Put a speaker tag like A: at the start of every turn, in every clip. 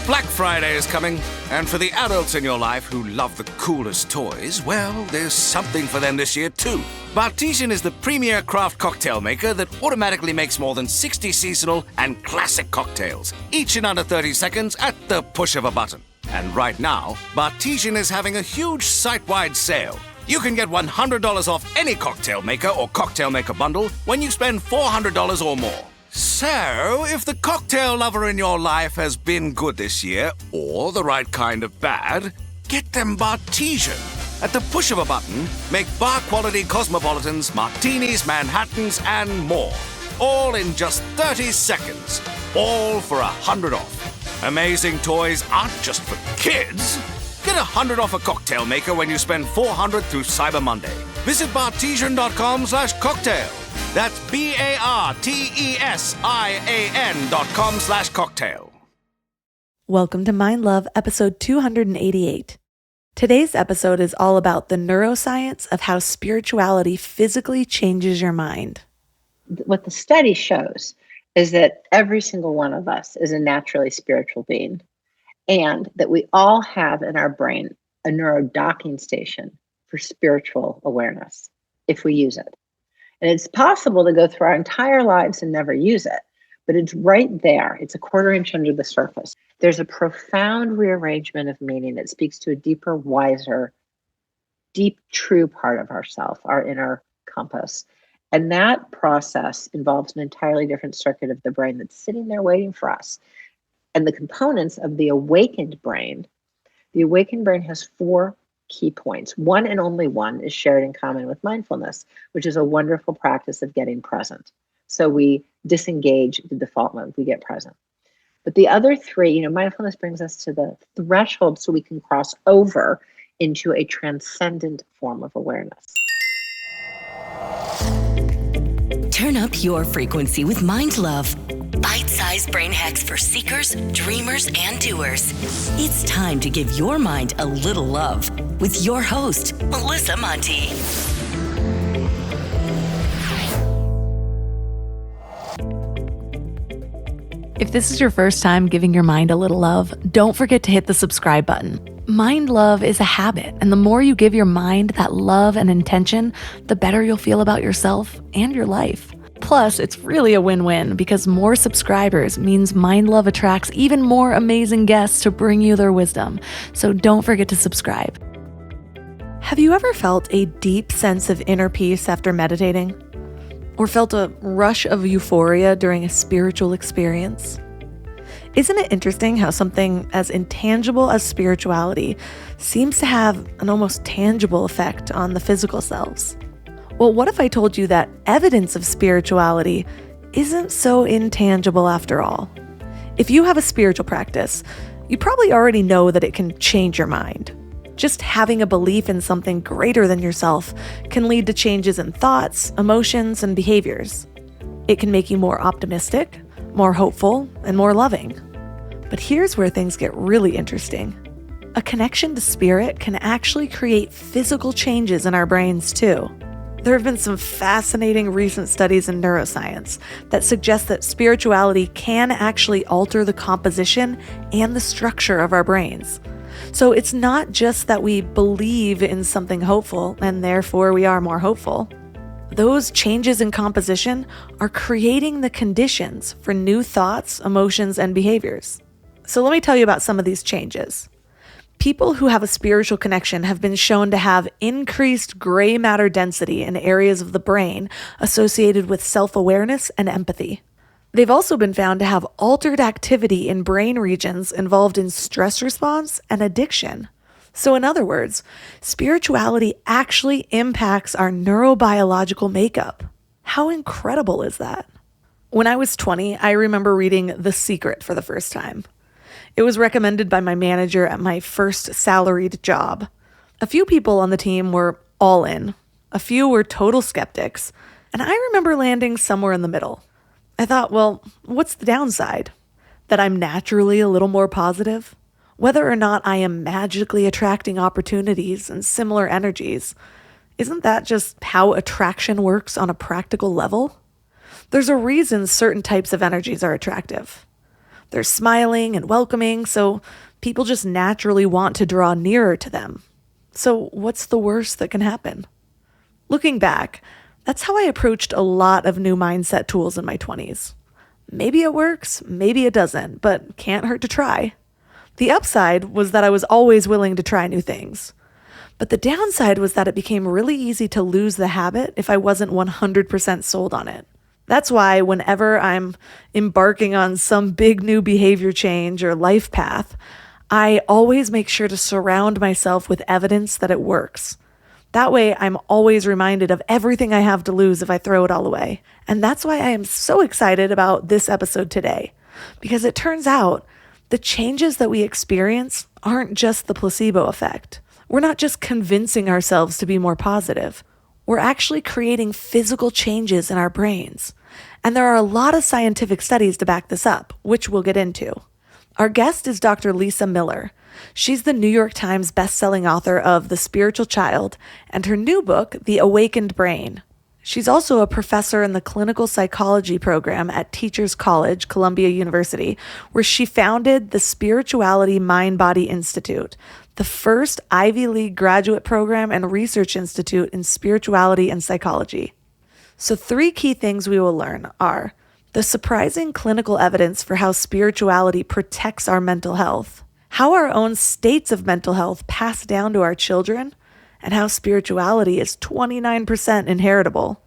A: Black Friday is coming, and for the adults in your life who love the coolest toys, well, there's something for them this year too. Bartesian is the premier craft cocktail maker that automatically makes more than 60 seasonal and classic cocktails, each in under 30 seconds at the push of a button. And right now, Bartesian is having a huge site-wide sale. You can get $100 off any cocktail maker or cocktail maker bundle when you spend $400 or more. So, if the cocktail lover in your life has been good this year, or the right kind of bad, get them Bartesian. At the push of a button, make bar-quality cosmopolitans, martinis, Manhattans, and more. All in just 30 seconds. All for $100 off. Amazing toys aren't just for kids. Get $100 off a cocktail maker when you spend $400 through Cyber Monday. Visit bartesian.com/cocktail. That's BARTESIAN.com/cocktail.
B: Welcome to Mind Love, episode 288. Today's episode is all about the neuroscience of how spirituality physically changes your mind.
C: What the study shows is that every single one of us is a naturally spiritual being, and that we all have in our brain a neurodocking station for spiritual awareness if we use it. And it's possible to go through our entire lives and never use it, but it's right there. It's a quarter inch under the surface. There's a profound rearrangement of meaning that speaks to a deeper, wiser, deep, true part of ourself, our inner compass. And that process involves an entirely different circuit of the brain that's sitting there waiting for us. And the components of the awakened brain has 4 key points. One and only one is shared in common with mindfulness, which is a wonderful practice of getting present. So we disengage the default mode, we get present. But the other 3, mindfulness brings us to the threshold so we can cross over into a transcendent form of awareness.
D: Turn up your frequency with Mind Love. Bite-sized brain hacks for seekers, dreamers, and doers. It's time to give your mind a little love with your host, Melissa Monti.
B: If this is your first time giving your mind a little love, don't forget to hit the subscribe button. Mind love is a habit, and the more you give your mind that love and intention, the better you'll feel about yourself and your life. Plus, it's really a win-win because more subscribers means Mind Love attracts even more amazing guests to bring you their wisdom. So don't forget to subscribe. Have you ever felt a deep sense of inner peace after meditating? Or felt a rush of euphoria during a spiritual experience? Isn't it interesting how something as intangible as spirituality seems to have an almost tangible effect on the physical selves? Well, what if I told you that evidence of spirituality isn't so intangible after all? If you have a spiritual practice, you probably already know that it can change your mind. Just having a belief in something greater than yourself can lead to changes in thoughts, emotions, and behaviors. It can make you more optimistic, more hopeful, and more loving. But here's where things get really interesting. A connection to spirit can actually create physical changes in our brains too. There have been some fascinating recent studies in neuroscience that suggest that spirituality can actually alter the composition and the structure of our brains. So it's not just that we believe in something hopeful and therefore we are more hopeful. Those changes in composition are creating the conditions for new thoughts, emotions, and behaviors. So let me tell you about some of these changes. People who have a spiritual connection have been shown to have increased gray matter density in areas of the brain associated with self-awareness and empathy. They've also been found to have altered activity in brain regions involved in stress response and addiction. So in other words, spirituality actually impacts our neurobiological makeup. How incredible is that? When I was 20, I remember reading The Secret for the first time. It was recommended by my manager at my first salaried job. A few people on the team were all in. A few were total skeptics. And I remember landing somewhere in the middle. I thought, well, what's the downside? That I'm naturally a little more positive? Whether or not I am magically attracting opportunities and similar energies, isn't that just how attraction works on a practical level? There's a reason certain types of energies are attractive. They're smiling and welcoming, so people just naturally want to draw nearer to them. So, what's the worst that can happen? Looking back, that's how I approached a lot of new mindset tools in my 20s. Maybe it works, maybe it doesn't, but can't hurt to try. The upside was that I was always willing to try new things. But the downside was that it became really easy to lose the habit if I wasn't 100% sold on it. That's why whenever I'm embarking on some big new behavior change or life path, I always make sure to surround myself with evidence that it works. That way, I'm always reminded of everything I have to lose if I throw it all away. And that's why I am so excited about this episode today, because it turns out the changes that we experience aren't just the placebo effect. We're not just convincing ourselves to be more positive. We're actually creating physical changes in our brains. And there are a lot of scientific studies to back this up, which we'll get into. Our guest is Dr. Lisa Miller. She's the New York Times bestselling author of The Spiritual Child and her new book, The Awakened Brain. She's also a professor in the clinical psychology program at Teachers College, Columbia University, where she founded the Spirituality Mind-Body Institute, the first Ivy League graduate program and research institute in spirituality and psychology. So 3 key things we will learn are the surprising clinical evidence for how spirituality protects our mental health, how our own states of mental health pass down to our children, and how spirituality is 29% inheritable,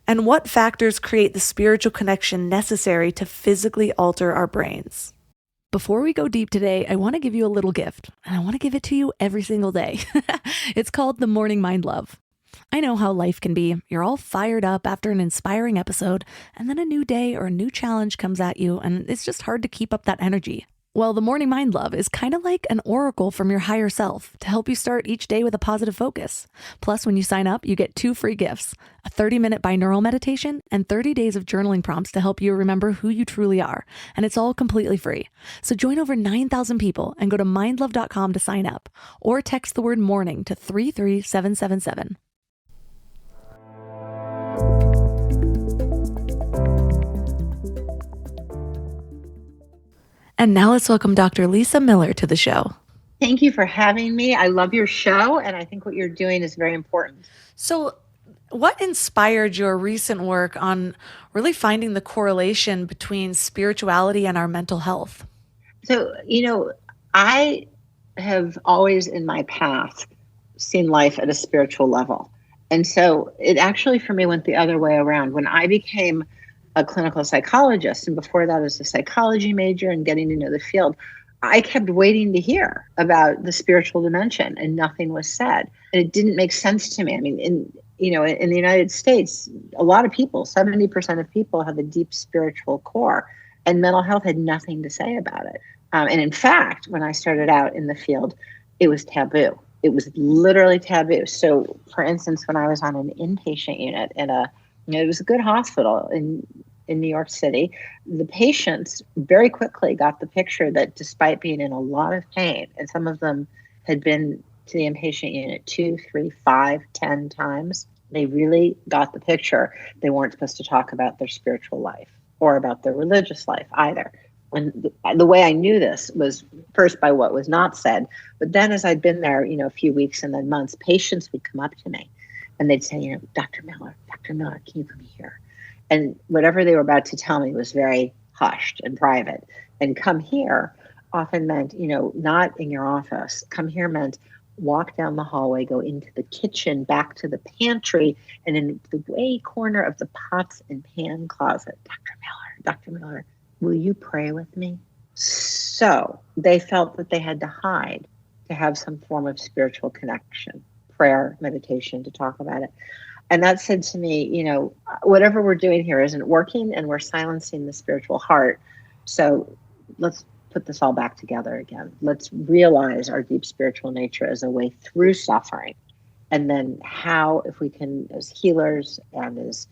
B: and what factors create the spiritual connection necessary to physically alter our brains. Before we go deep today, I want to give you a little gift, and I want to give it to you every single day. It's called the Morning Mind Love. I know how life can be. You're all fired up after an inspiring episode, and then a new day or a new challenge comes at you, and it's just hard to keep up that energy. Well, the Morning Mind Love is kind of like an oracle from your higher self to help you start each day with a positive focus. Plus, when you sign up, you get 2 free gifts, a 30-minute binaural meditation and 30 days of journaling prompts to help you remember who you truly are. And it's all completely free. So join over 9,000 people and go to mindlove.com to sign up or text the word morning to 33777. And now let's welcome Dr. Lisa Miller to the show.
C: Thank you for having me. I love your show, and I think what you're doing is very important.
B: So, what inspired your recent work on really finding the correlation between spirituality and our mental health?
C: So, I have always in my past seen life at a spiritual level. And so it actually for me went the other way around. When I became a clinical psychologist, and before that as a psychology major and getting to know the field, I kept waiting to hear about the spiritual dimension and nothing was said. And it didn't make sense to me. I mean, in the United States, a lot of people, 70% of people have a deep spiritual core, and mental health had nothing to say about it. And in fact, when I started out in the field, it was taboo. It was literally taboo. So for instance, when I was on an inpatient unit it was a good hospital in New York City, the patients very quickly got the picture that despite being in a lot of pain, and some of them had been to the inpatient unit 2, 3, 5, 10 times, they really got the picture. They weren't supposed to talk about their spiritual life or about their religious life either. And the way I knew this was first by what was not said, but then as I'd been there, a few weeks and then months, patients would come up to me and they'd say, Dr. Miller, can you come here? And whatever they were about to tell me was very hushed and private. And come here often meant, not in your office. Come here meant walk down the hallway, go into the kitchen, back to the pantry, and in the way corner of the pots and pan closet, Dr. Miller, will you pray with me? So they felt that they had to hide to have some form of spiritual connection, prayer, meditation, to talk about it. And that said to me, whatever we're doing here isn't working and we're silencing the spiritual heart. So let's put this all back together again. Let's realize our deep spiritual nature as a way through suffering. And then how, if we can, as healers and as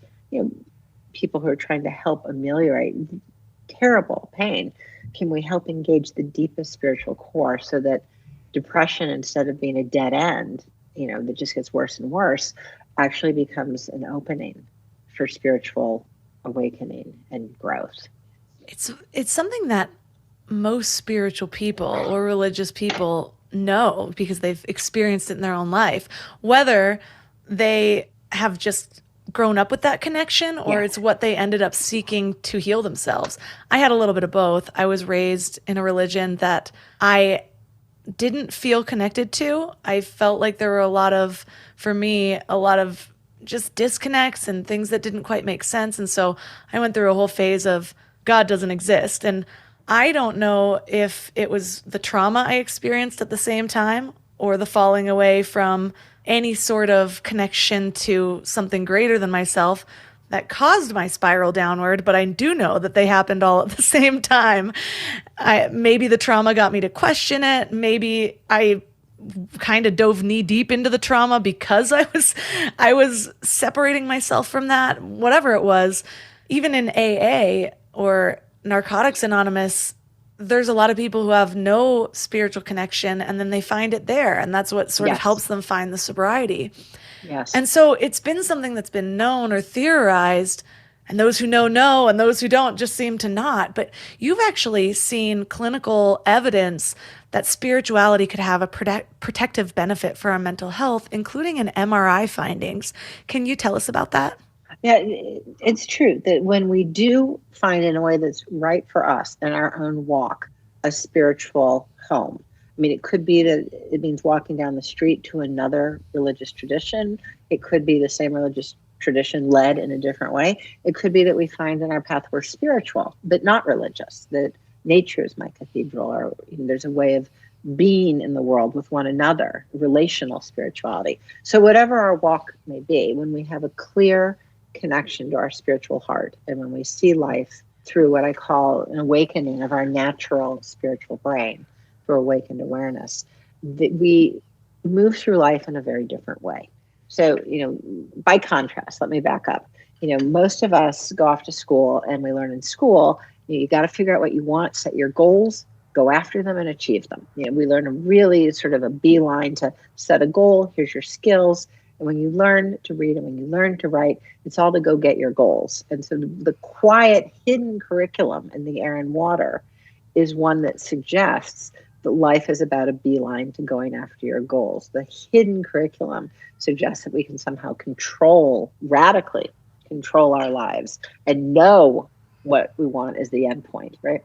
C: people who are trying to help ameliorate terrible pain, can we help engage the deepest spiritual core so that depression, instead of being a dead end, that just gets worse and worse, actually becomes an opening for spiritual awakening and growth.
B: It's something that most spiritual people or religious people know because they've experienced it in their own life, whether they have just grown up with that connection or it's what they ended up seeking to heal themselves. I had a little bit of both. I was raised in a religion that I didn't feel connected to. I felt like there were for me, a lot of just disconnects and things that didn't quite make sense. And so I went through a whole phase of God doesn't exist. And I don't know if it was the trauma I experienced at the same time or the falling away from any sort of connection to something greater than myself that caused my spiral downward, but I do know that they happened all at the same time. Maybe the trauma got me to question it. Maybe I kind of dove knee deep into the trauma because I was separating myself from that, whatever it was. Even in AA or Narcotics Anonymous, there's a lot of people who have no spiritual connection and then they find it there. And that's what sort of helps them find the sobriety.
C: Yes.
B: And so it's been something that's been known or theorized, and those who know, and those who don't just seem to not. But you've actually seen clinical evidence that spirituality could have a protective benefit for our mental health, including in MRI findings. Can you tell us about that?
C: Yeah, it's true that when we do find in a way that's right for us in our own walk, a spiritual home. I mean, it could be that it means walking down the street to another religious tradition. It could be the same religious tradition led in a different way. It could be that we find in our path we're spiritual, but not religious, that nature is my cathedral, or there's a way of being in the world with one another, relational spirituality. So whatever our walk may be, when we have a clear connection to our spiritual heart, and when we see life through what I call an awakening of our natural spiritual brain, through awakened awareness, that we move through life in a very different way. So, by contrast, let me back up. Most of us go off to school and we learn in school, you got to figure out what you want, set your goals, go after them and achieve them. We learn a really sort of a beeline to set a goal. Here's your skills. And when you learn to read and when you learn to write, it's all to go get your goals. And so the quiet, hidden curriculum in the air and water is one that suggests that life is about a beeline to going after your goals. The hidden curriculum suggests that we can somehow radically control our lives and know what we want as the end point, right?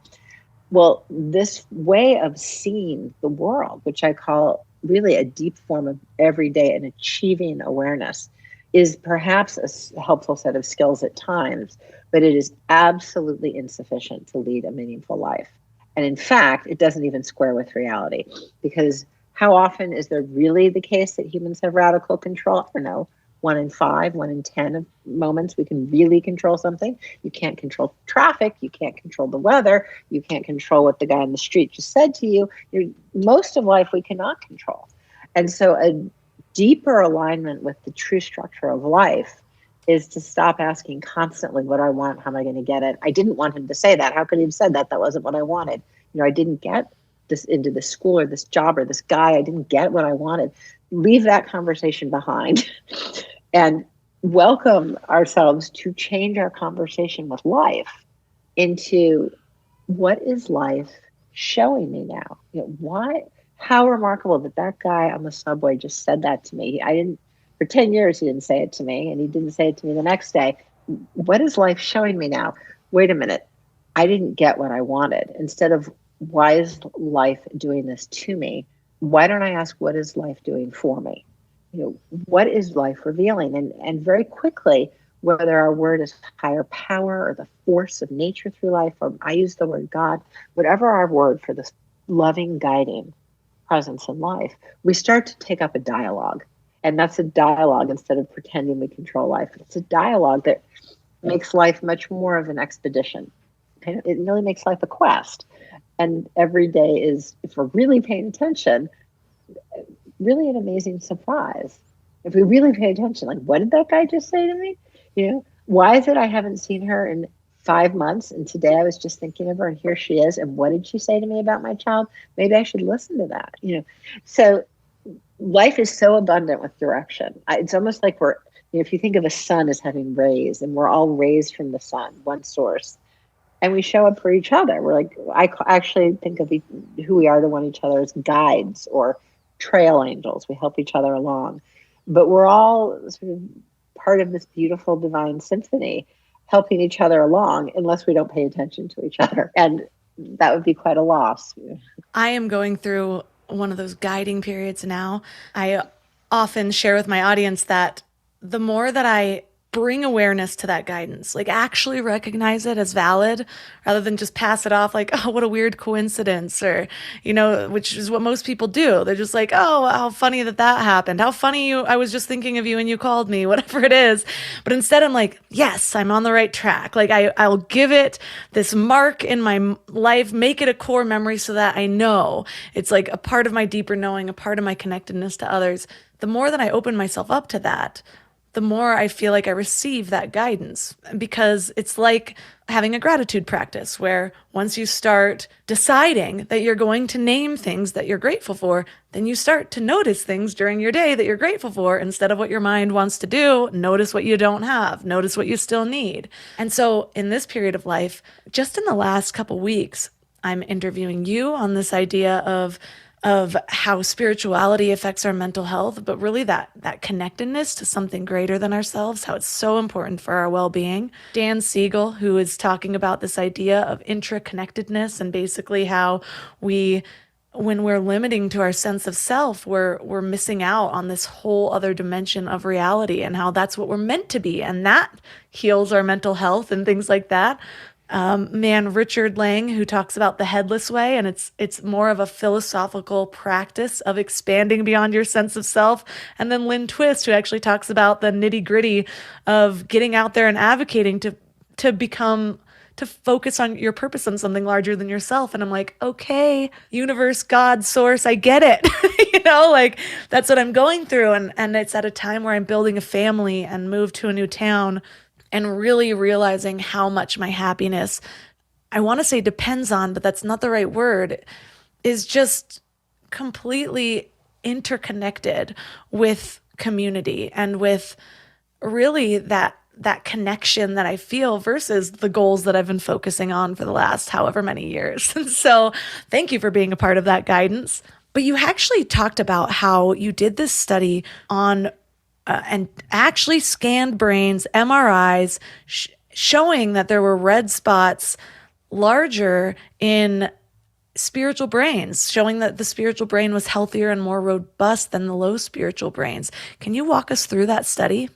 C: Well, this way of seeing the world, which I call really a deep form of everyday and achieving awareness, is perhaps a helpful set of skills at times, but it is absolutely insufficient to lead a meaningful life. And in fact, it doesn't even square with reality, because how often is there really the case that humans have radical control? I don't know, 1 in 5, 1 in 10 of moments we can really control something. You can't control traffic. You can't control the weather. You can't control what the guy on the street just said to you. Most of life we cannot control. And so a deeper alignment with the true structure of life is to stop asking constantly what I want, how am I going to get it? I didn't want him to say that. How could he have said that? That wasn't what I wanted. I didn't get this into this school or this job or this guy. I didn't get what I wanted. Leave that conversation behind and welcome ourselves to change our conversation with life into what is life showing me now? How remarkable that guy on the subway just said that to me. For 10 years, he didn't say it to me, and he didn't say it to me the next day. What is life showing me now? Wait a minute. I didn't get what I wanted. Instead of, why is life doing this to me? Why don't I ask, what is life doing for me? What is life revealing? And very quickly, whether our word is higher power or the force of nature through life, or I use the word God, whatever our word for this loving, guiding presence in life, we start to take up a dialogue. And that's a dialogue instead of pretending we control life. It's a dialogue that makes life much more of an expedition. It really makes life a quest. And every day is, if we're really paying attention, really an amazing surprise. If we really pay attention, like, what did that guy just say to me? Why is it I haven't seen her in 5 months, and today I was just thinking of her, and here she is, and what did she say to me about my child? Maybe I should listen to that. So life is so abundant with direction. It's almost like if you think of a sun as having rays, and we're all rays from the sun, one source. And we show up for each other. We're like, actually think of who we are to one each other as guides or trail angels. We help each other along. But we're all sort of part of this beautiful divine symphony, helping each other along, unless we don't pay attention to each other. And that would be quite a loss.
B: I am going through one of those guiding periods now. I often share with my audience that the more that I bring awareness to that guidance, like actually recognize it as valid rather than just pass it off like, oh, what a weird coincidence, or, which is what most people do. They're just like, oh, how funny that happened. How funny I was just thinking of you and you called me, whatever it is. But instead I'm like, yes, I'm on the right track. Like I'll give it this mark in my life, make it a core memory so that I know it's like a part of my deeper knowing, a part of my connectedness to others. The more that I open myself up to that, the more I feel like I receive that guidance, because it's like having a gratitude practice where once you start deciding that you're going to name things that you're grateful for, then you start to notice things during your day that you're grateful for instead of what your mind wants to do. Notice what you don't have, notice what you still need. And so in this period of life, just in the last couple weeks, I'm interviewing you on this idea of how spirituality affects our mental health, but really that connectedness to something greater than ourselves, how it's so important for our well-being. Dan Siegel, who is talking about this idea of intraconnectedness and basically how when we're limiting to our sense of self, we're missing out on this whole other dimension of reality, and how that's what we're meant to be, and that heals our mental health and things like that. Richard Lang, who talks about the headless way, and it's more of a philosophical practice of expanding beyond your sense of self. And then Lynn Twist, who actually talks about the nitty gritty of getting out there and advocating to focus on your purpose on something larger than yourself. And I'm like, okay, universe, God, source, I get it. Like that's what I'm going through. And it's at a time where I'm building a family and moved to a new town, and really realizing how much my happiness, I want to say depends on, but that's not the right word, is just completely interconnected with community and with really that connection that I feel versus the goals that I've been focusing on for the last however many years. So thank you for being a part of that guidance. But you actually talked about how you did this study on and actually scanned brains, MRIs, showing that there were red spots larger in spiritual brains, showing that the spiritual brain was healthier and more robust than the low spiritual brains. Can you walk us through that study?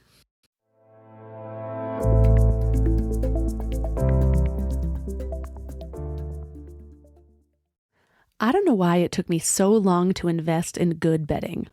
B: I don't know why it took me so long to invest in good bedding.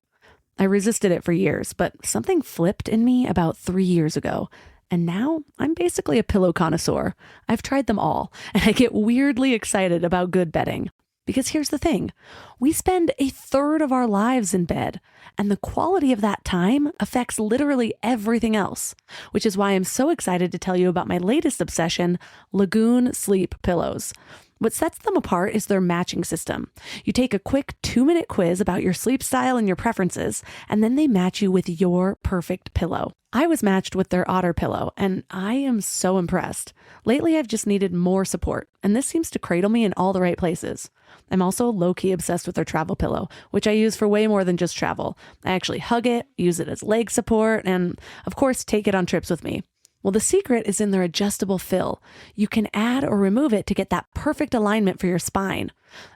B: I resisted it for years, but something flipped in me about 3 years ago. And now I'm basically a pillow connoisseur. I've tried them all, and I get weirdly excited about good bedding. Because here's the thing, we spend a third of our lives in bed, and the quality of that time affects literally everything else, which is why I'm so excited to tell you about my latest obsession, Lagoon Sleep Pillows. What sets them apart is their matching system. You take a quick 2-minute quiz about your sleep style and your preferences, and then they match you with your perfect pillow. I was matched with their Otter pillow, and I am so impressed. Lately, I've just needed more support, and this seems to cradle me in all the right places. I'm also low-key obsessed with their travel pillow, which I use for way more than just travel. I actually hug it, use it as leg support, and of course, take it on trips with me. Well, the secret is in their adjustable fill. You can add or remove it to get that perfect alignment for your spine.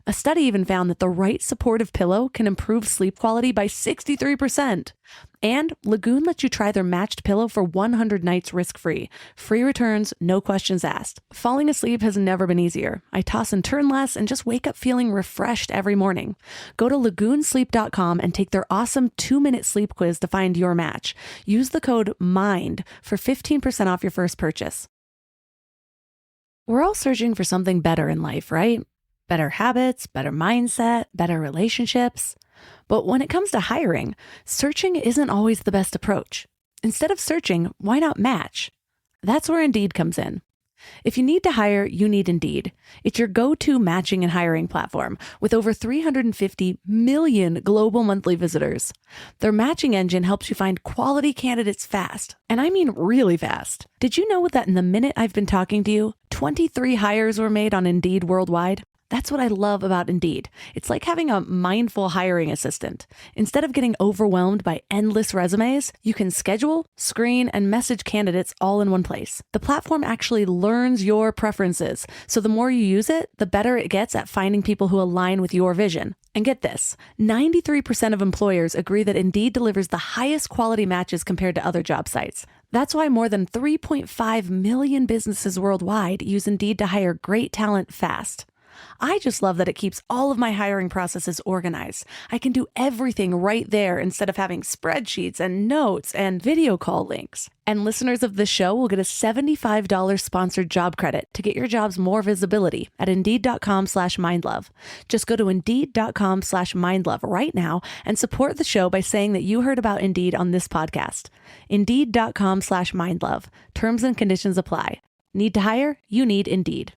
B: A study even found that the right supportive pillow can improve sleep quality by 63%. And Lagoon lets you try their matched pillow for 100 nights risk-free. Free returns, no questions asked. Falling asleep has never been easier. I toss and turn less and just wake up feeling refreshed every morning. Go to lagoonsleep.com and take their awesome 2-minute sleep quiz to find your match. Use the code MIND for 15% off your first purchase. We're all searching for something better in life, right? Better habits, better mindset, better relationships. But when it comes to hiring, searching isn't always the best approach. Instead of searching, why not match? That's where Indeed comes in. If you need to hire, you need Indeed. It's your go-to matching and hiring platform with over 350 million global monthly visitors. Their matching engine helps you find quality candidates fast. And I mean really fast. Did you know that in the minute I've been talking to you, 23 hires were made on Indeed worldwide? That's what I love about Indeed. It's like having a mindful hiring assistant. Instead of getting overwhelmed by endless resumes, you can schedule, screen, and message candidates all in one place. The platform actually learns your preferences, so the more you use it, the better it gets at finding people who align with your vision. And get this, 93% of employers agree that Indeed delivers the highest quality matches compared to other job sites. That's why more than 3.5 million businesses worldwide use Indeed to hire great talent fast. I just love that it keeps all of my hiring processes organized. I can do everything right there instead of having spreadsheets and notes and video call links. And listeners of this show will get a $75 sponsored job credit to get your jobs more visibility at Indeed.com/mindlove. Just go to Indeed.com/mindlove right now and support the show by saying that you heard about Indeed on this podcast. Indeed.com/mindlove. Terms and conditions apply. Need to hire? You need Indeed.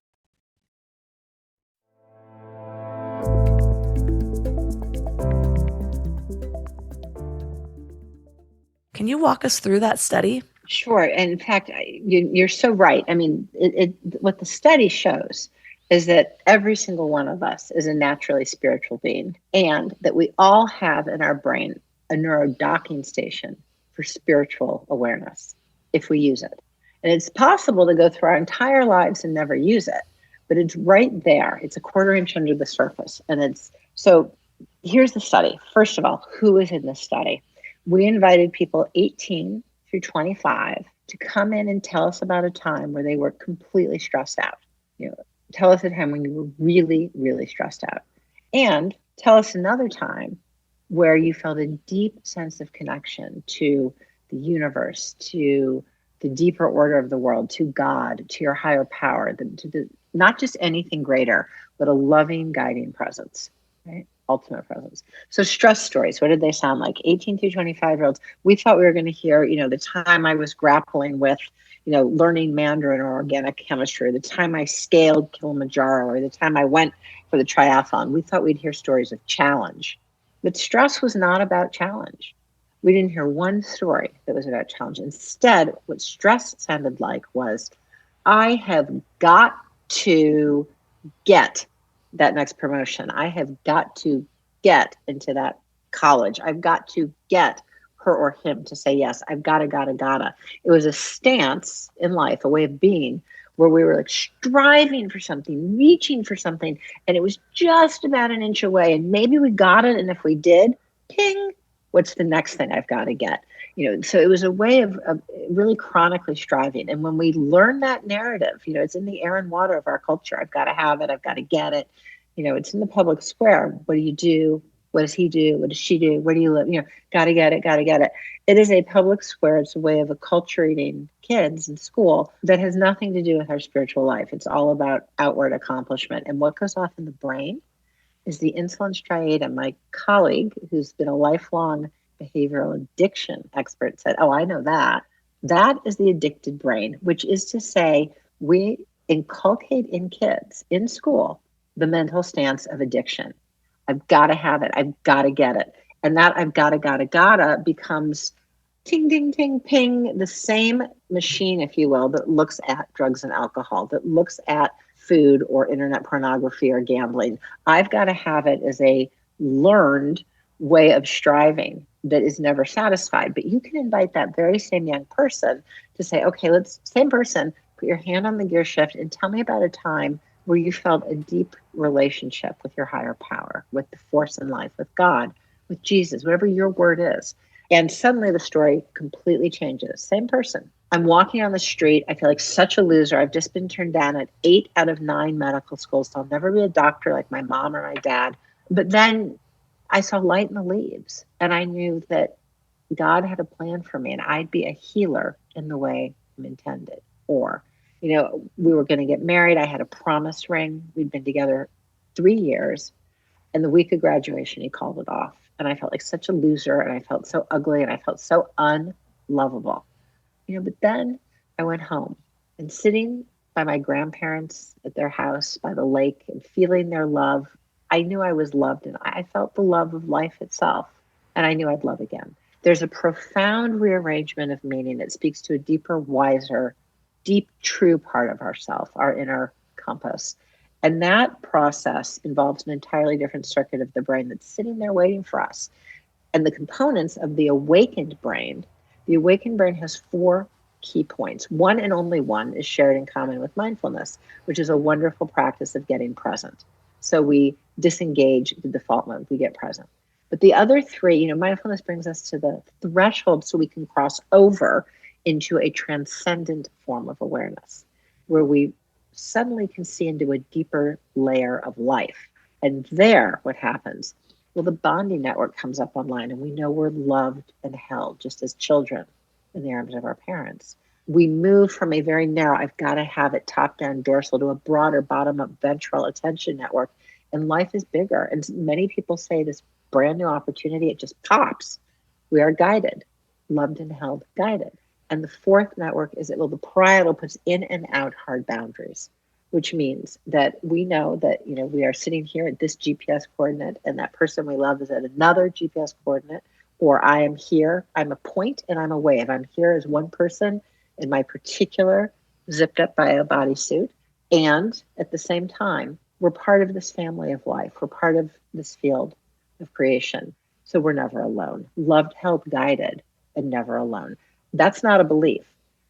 B: Can you walk us through that study?
C: Sure. And in fact, you're so right. I mean, what the study shows is that every single one of us is a naturally spiritual being, and that we all have in our brain a neurodocking station for spiritual awareness if we use it. And it's possible to go through our entire lives and never use it, but it's right there. It's a quarter inch under the surface. So here's the study. First of all, who is in this study? We invited people 18 through 25 to come in and tell us about a time where they were completely stressed out. Tell us a time when you were really, really stressed out. And tell us another time where you felt a deep sense of connection to the universe, to the deeper order of the world, to God, to your higher power, not just anything greater, but a loving, guiding presence, right? Ultimate presence. So stress stories, what did they sound like? 18 through 25-year-olds. We thought we were going to hear, the time I was grappling with, learning Mandarin or organic chemistry, or the time I scaled Kilimanjaro, or the time I went for the triathlon. We thought we'd hear stories of challenge. But stress was not about challenge. We didn't hear one story that was about challenge. Instead, what stress sounded like was, I have got to get that next promotion. I have got to get into that college. I've got to get her or him to say yes. I've gotta. It was a stance in life, a way of being, where we were like striving for something, reaching for something, and it was just about an inch away. And maybe we got it, and if we did, ping, what's the next thing I've got to get? So it was a way of really chronically striving. And when we learn that narrative, it's in the air and water of our culture. I've got to have it. I've got to get it. It's in the public square. What do you do? What does he do? What does she do? Where do you live? Got to get it. Got to get it. It is a public square. It's a way of acculturating kids in school that has nothing to do with our spiritual life. It's all about outward accomplishment. And what goes off in the brain is the insulin striatum. My colleague, who's been a lifelong behavioral addiction expert, said, oh, I know that. That is the addicted brain, which is to say we inculcate in kids in school the mental stance of addiction. I've got to have it. I've got to get it. And that I've got to becomes ting, ting, ting, ping, the same machine, if you will, that looks at drugs and alcohol, that looks at food or internet pornography or gambling. I've got to have it as a learned way of striving that is never satisfied. But you can invite that very same young person to say, okay, same person, put your hand on the gear shift and tell me about a time where you felt a deep relationship with your higher power, with the force in life, with God, with Jesus, whatever your word is. And suddenly the story completely changes. Same person. I'm walking on the street. I feel like such a loser. I've just been turned down at 8 out of 9 medical schools. So I'll never be a doctor like my mom or my dad. But then I saw light in the leaves, and I knew that God had a plan for me, and I'd be a healer in the way I'm intended. Or, we were going to get married. I had a promise ring. We'd been together 3 years. And the week of graduation, he called it off. And I felt like such a loser, and I felt so ugly, and I felt so unlovable. But then I went home, and sitting by my grandparents at their house by the lake and feeling their love, I knew I was loved and I felt the love of life itself. And I knew I'd love again. There's a profound rearrangement of meaning that speaks to a deeper, wiser, deep, true part of ourself, our inner compass. And that process involves an entirely different circuit of the brain that's sitting there waiting for us. And the components of the awakened brain has four key points. One and only one is shared in common with mindfulness, which is a wonderful practice of getting present. So we disengage the default mode, we get present. But the other three, mindfulness brings us to the threshold so we can cross over into a transcendent form of awareness where we suddenly can see into a deeper layer of life. And there, what happens? Well, the bonding network comes up online and we know we're loved and held just as children in the arms of our parents. We move from a very narrow, I've got to have it top-down dorsal to a broader bottom-up ventral attention network. And life is bigger. And many people say this brand new opportunity, it just pops. We are guided, loved and held, guided. And the fourth network is the parietal puts in and out hard boundaries, which means that we know that, we are sitting here at this GPS coordinate and that person we love is at another GPS coordinate, or I am here, I'm a point and I'm a wave. I'm here as one person in my particular zipped up by a bodysuit. And at the same time, we're part of this family of life. We're part of this field of creation. So we're never alone. Loved, held, guided, and never alone. That's not a belief.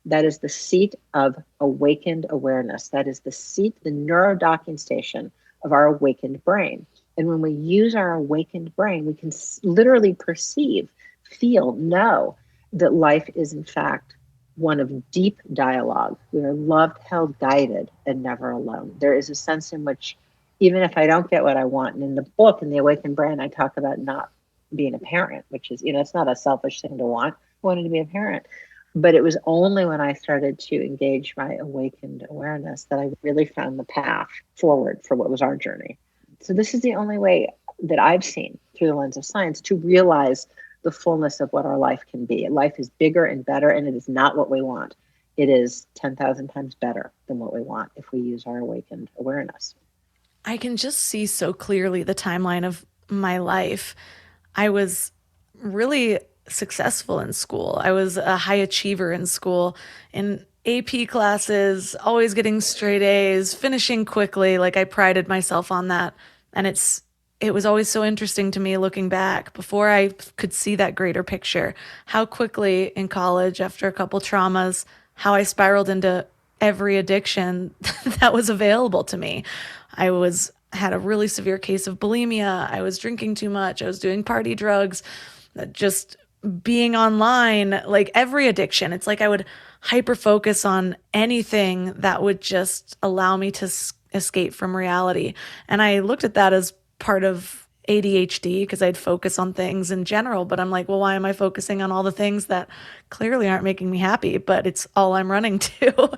C: That is the seat of awakened awareness. That is the seat, the neurodocking station of our awakened brain. And when we use our awakened brain, we can literally perceive, feel, know that life is in fact one of deep dialogue. We are loved, held, guided, and never alone. There is a sense in which even if I don't get what I want, and in the book, in The Awakened Brain, I talk about not being a parent, which is, it's not a selfish thing to want. I wanted to be a parent. But it was only when I started to engage my awakened awareness that I really found the path forward for what was our journey. So this is the only way that I've seen through the lens of science to realize the fullness of what our life can be. Life is bigger and better, and it is not what we want. It is 10,000 times better than what we want if we use our awakened awareness.
B: I can just see so clearly the timeline of my life. I was really successful in school. I was a high achiever in school, in AP classes, always getting straight A's, finishing quickly. Like I prided myself on that. And it was always so interesting to me looking back before I could see that greater picture, how quickly in college, after a couple traumas, how I spiraled into every addiction that was available to me. I had a really severe case of bulimia. I was drinking too much. I was doing party drugs, just being online, like every addiction. It's like I would hyper focus on anything that would just allow me to escape from reality. And I looked at that as part of ADHD because I'd focus on things in general, but I'm like, well, why am I focusing on all the things that clearly aren't making me happy, but it's all I'm running to?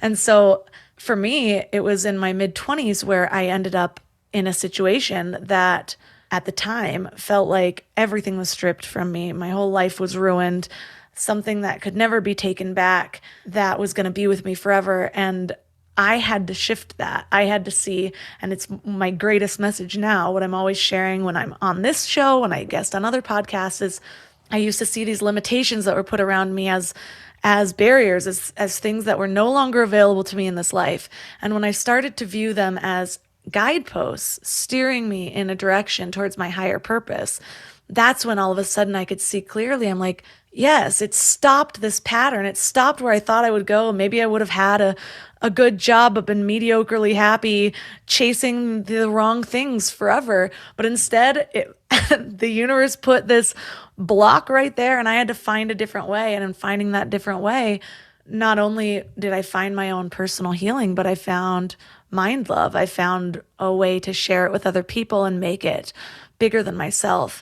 B: And so for me, it was in my mid-20s where I ended up in a situation that at the time felt like everything was stripped from me. My whole life was ruined, something that could never be taken back, that was going to be with me forever. And I had to shift that. I had to see, and it's my greatest message now, what I'm always sharing when I'm on this show, when I guest on other podcasts, is I used to see these limitations that were put around me as barriers, as things that were no longer available to me in this life. And when I started to view them as guideposts steering me in a direction towards my higher purpose, that's when all of a sudden I could see clearly. I'm like, yes, it stopped this pattern. It stopped where I thought I would go. Maybe I would have had a good job, but been mediocrely happy chasing the wrong things forever. But instead, the universe put this block right there, and I had to find a different way. And in finding that different way, not only did I find my own personal healing, but I found mind love. I found a way to share it with other people and make it bigger than myself.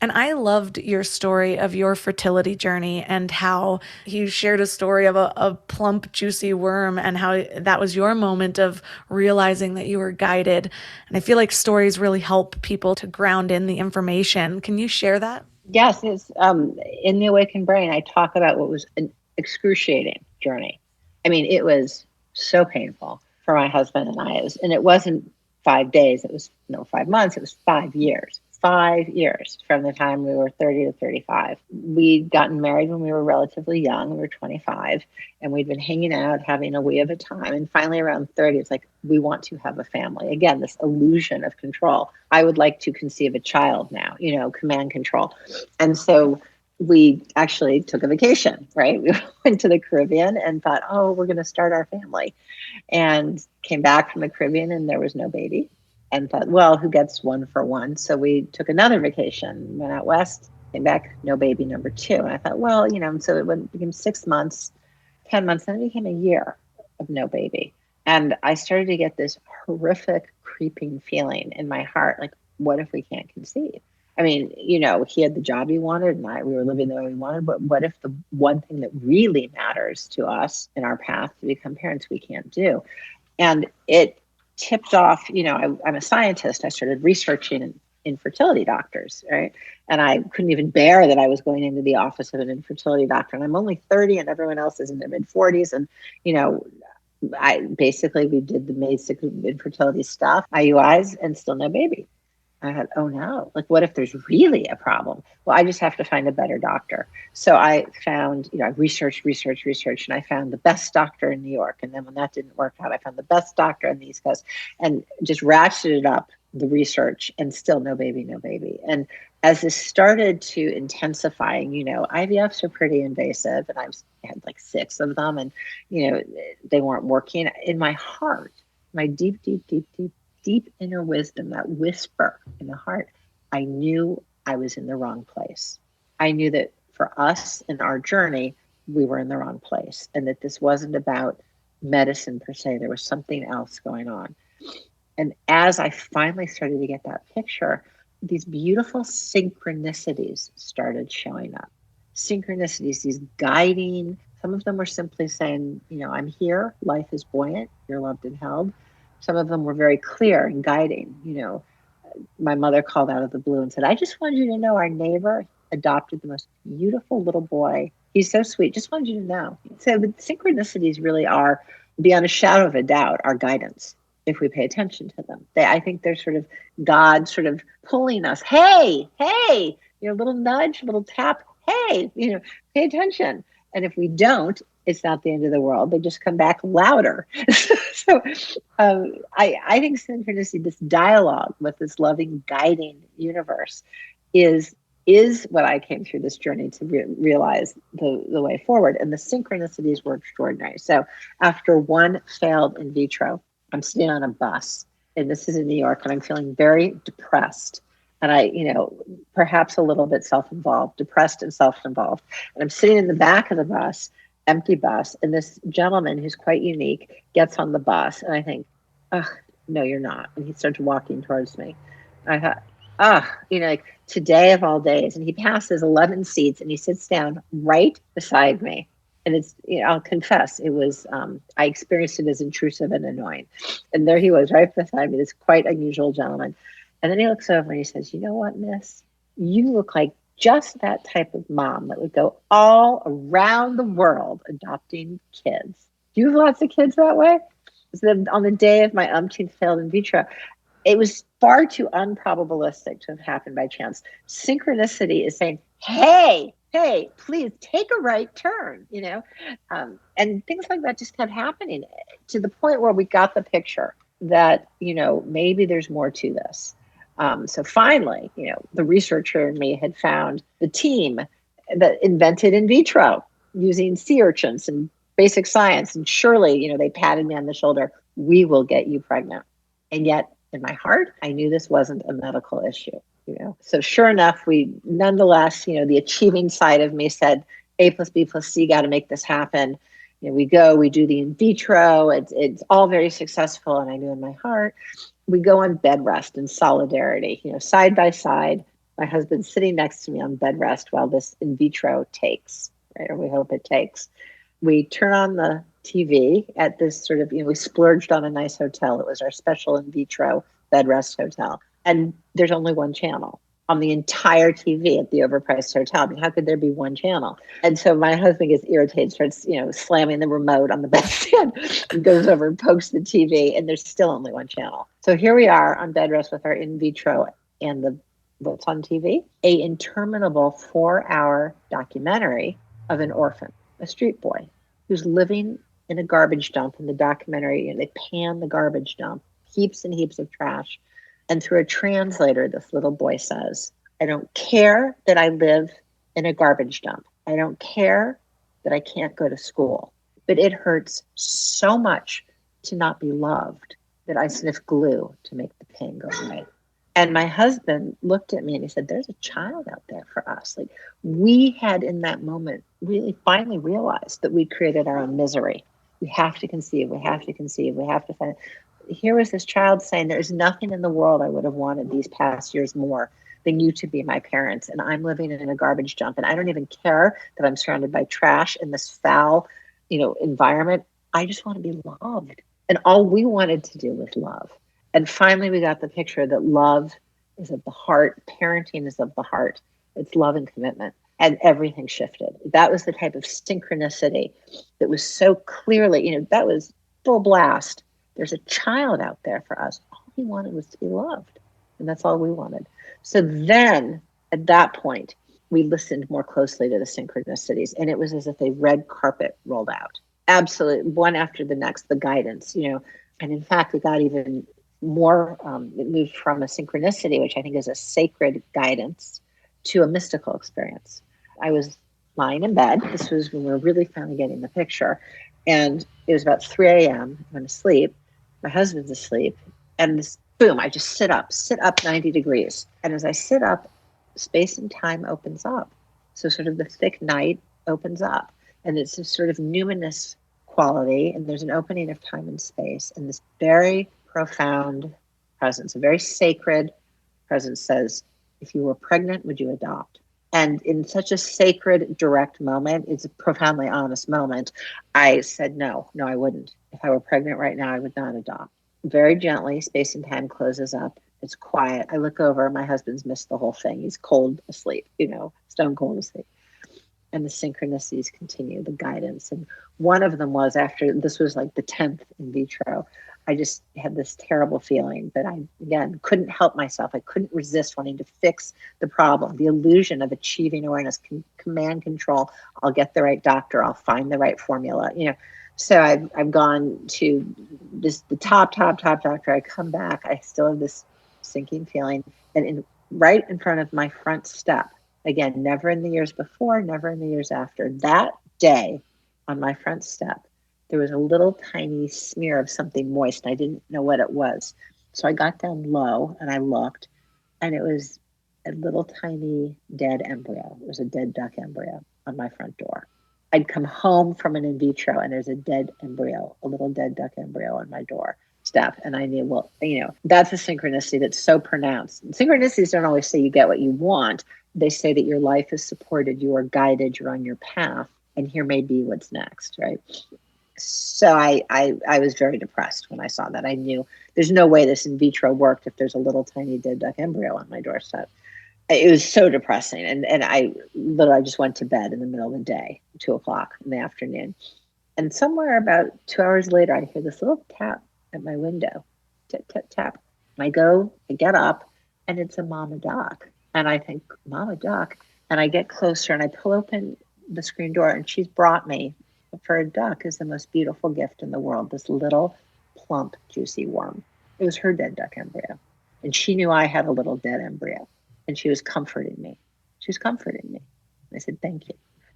B: And I loved your story of your fertility journey and how you shared a story of a plump, juicy worm and how that was your moment of realizing that you were guided. And I feel like stories really help people to ground in the information. Can you share that?
C: Yes, it's in The Awakened Brain, I talk about what was an excruciating journey. I mean, it was so painful for my husband and I. And it wasn't 5 days. It was 5 months. It was 5 years. 5 years from the time we were 30 to 35. We'd gotten married when we were relatively young. We were 25, and we'd been hanging out, having a wee of a time. And finally, around 30, it's like, we want to have a family. Again, this illusion of control. I would like to conceive a child now, command control. And so we actually took a vacation, right? We went to the Caribbean and thought, oh, we're going to start our family. And came back from the Caribbean and there was no baby. And thought, well, who gets one for one? So we took another vacation, went out west, came back, no baby number two. And I thought, well, so it became 6 months, 10 months, then it became a year of no baby. And I started to get this horrific creeping feeling in my heart, like, what if we can't conceive? I mean, he had the job he wanted and we were living the way we wanted, but what if the one thing that really matters to us in our path to become parents we can't do? And it tipped off, I'm a scientist. I started researching infertility doctors, right? And I couldn't even bear that I was going into the office of an infertility doctor. And I'm only 30 and everyone else is in their mid 40s. And, we did the basic infertility stuff, IUIs, and still no baby. I thought, oh no, like what if there's really a problem? Well, I just have to find a better doctor. So I found, I researched, and I found the best doctor in New York. And then when that didn't work out, I found the best doctor on the East Coast and just ratcheted up the research and still no baby. And as this started to intensify, IVFs are pretty invasive and I had like 6 of them and, they weren't working. In my heart, my deep inner wisdom, that whisper in the heart, I knew I was in the wrong place. I knew that for us in our journey, we were in the wrong place and that this wasn't about medicine per se. There was something else going on. And as I finally started to get that picture, these beautiful synchronicities started showing up. Synchronicities, these guiding, some of them were simply saying, I'm here, life is buoyant, you're loved and held. Some of them were very clear and guiding. My mother called out of the blue and said, I just wanted you to know our neighbor adopted the most beautiful little boy. He's so sweet. Just wanted you to know. So the synchronicities really are, beyond a shadow of a doubt, our guidance if we pay attention to them. I think they're sort of God sort of pulling us. Hey, little nudge, little tap. Hey, pay attention. And if we don't, it's not the end of the world. They just come back louder. So I think synchronicity, this dialogue with this loving, guiding universe is what I came through this journey to realize the way forward. And the synchronicities were extraordinary. So after one failed in vitro, I'm sitting on a bus, and this is in New York, and I'm feeling very depressed. And I, perhaps a little bit self-involved, depressed and self-involved. And I'm sitting in the back of the bus, empty bus, and this gentleman who's quite unique gets on the bus, and I think, no, you're not. And he starts walking towards me. And I thought, today of all days. And he passes 11 seats, and he sits down right beside me. And it's, I'll confess, it was, I experienced it as intrusive and annoying. And there he was right beside me, this quite unusual gentleman. And then he looks over and he says, you know what, miss? You look like just that type of mom that would go all around the world adopting kids. Do you have lots of kids that way? So on the day of my umpteenth failed in vitro, it was far too unprobabilistic to have happened by chance. Synchronicity is saying, hey, please take a right turn, and things like that just kept happening to the point where we got the picture that, maybe there's more to this. So finally, the researcher in me had found the team that invented in vitro using sea urchins and basic science. And surely, they patted me on the shoulder. We will get you pregnant. And yet in my heart, I knew this wasn't a medical issue. So sure enough, we nonetheless, the achieving side of me said, A plus B plus C, got to make this happen. We do the in vitro. It's all very successful. And I knew in my heart, we go on bed rest in solidarity, side by side. My husband's sitting next to me on bed rest while this in vitro takes, right? Or we hope it takes. We turn on the TV at this sort of, we splurged on a nice hotel. It was our special in vitro bed rest hotel. And there's only one channel on the entire TV at the overpriced hotel. I mean, how could there be one channel? And so my husband gets irritated, starts, slamming the remote on the bedstand, and goes over and pokes the TV, and there's still only one channel. So here we are on bed rest with our in vitro and what's on TV, a interminable 4-hour documentary of an orphan, a street boy, who's living in a garbage dump. In the documentary, they pan the garbage dump, heaps and heaps of trash. And through a translator, this little boy says, I don't care that I live in a garbage dump. I don't care that I can't go to school. But it hurts so much to not be loved that I sniff glue to make the pain go away. And my husband looked at me and he said, there's a child out there for us. Like, we had in that moment really finally realized that we created our own misery. We have to conceive, we have to conceive, we have to find. Here was this child saying, there's nothing in the world I would have wanted these past years more than you to be my parents. And I'm living in a garbage dump. And I don't even care that I'm surrounded by trash in this foul, environment. I just want to be loved. And all we wanted to do was love. And finally, we got the picture that love is of the heart. Parenting is of the heart. It's love and commitment. And everything shifted. That was the type of synchronicity that was so clearly, that was full blast. There's a child out there for us. All we wanted was to be loved. And that's all we wanted. So then at that point, we listened more closely to the synchronicities. And it was as if a red carpet rolled out. Absolutely. One after the next, the guidance, And in fact, it got even more, it moved from a synchronicity, which I think is a sacred guidance, to a mystical experience. I was lying in bed. This was when we were really finally getting the picture. And it was about 3 a.m. I'm asleep. My husband's asleep. And this, boom, I just sit up 90 degrees. And as I sit up, space and time opens up. So sort of the thick night opens up. And it's a sort of numinous quality. And there's an opening of time and space. And this very profound presence, a very sacred presence says, if you were pregnant, would you adopt? And in such a sacred, direct moment, it's a profoundly honest moment, I said, no, I wouldn't. If I were pregnant right now, I would not adopt. Very gently, space and time closes up. It's quiet. I look over, my husband's missed the whole thing. He's cold asleep, stone cold asleep. And the synchronicities continue, the guidance. And one of them was after, this was like the 10th in vitro, I just had this terrible feeling, but I, again, couldn't help myself. I couldn't resist wanting to fix the problem, the illusion of achieving awareness, command control. I'll get the right doctor. I'll find the right formula, So I've gone to the top doctor. I come back. I still have this sinking feeling. And right in front of my front step, again, never in the years before, never in the years after, that day on my front step, there was a little tiny smear of something moist. I didn't know what it was. So I got down low and I looked, and it was a little tiny dead embryo. It was a dead duck embryo on my front door. I'd come home from an in vitro and there's a dead embryo, a little dead duck embryo on my doorstep. And I knew, well, that's a synchronicity that's so pronounced. Synchronicities don't always say you get what you want. They say that your life is supported, you are guided, you're on your path, and here may be what's next, right? So I was very depressed when I saw that. I knew there's no way this in vitro worked if there's a little tiny dead duck embryo on my doorstep. It was so depressing. And I just went to bed in the middle of the day, 2:00 in the afternoon. And somewhere about 2 hours later, I hear this little tap at my window, tap, tap, tap. And I get up, and it's a mama duck. And I think, mama duck. And I get closer and I pull open the screen door, and she's brought me, for a duck, is the most beautiful gift in the world, this little plump, juicy worm. It was her dead duck embryo. And she knew I had a little dead embryo. And she was comforting me. And I said, thank you.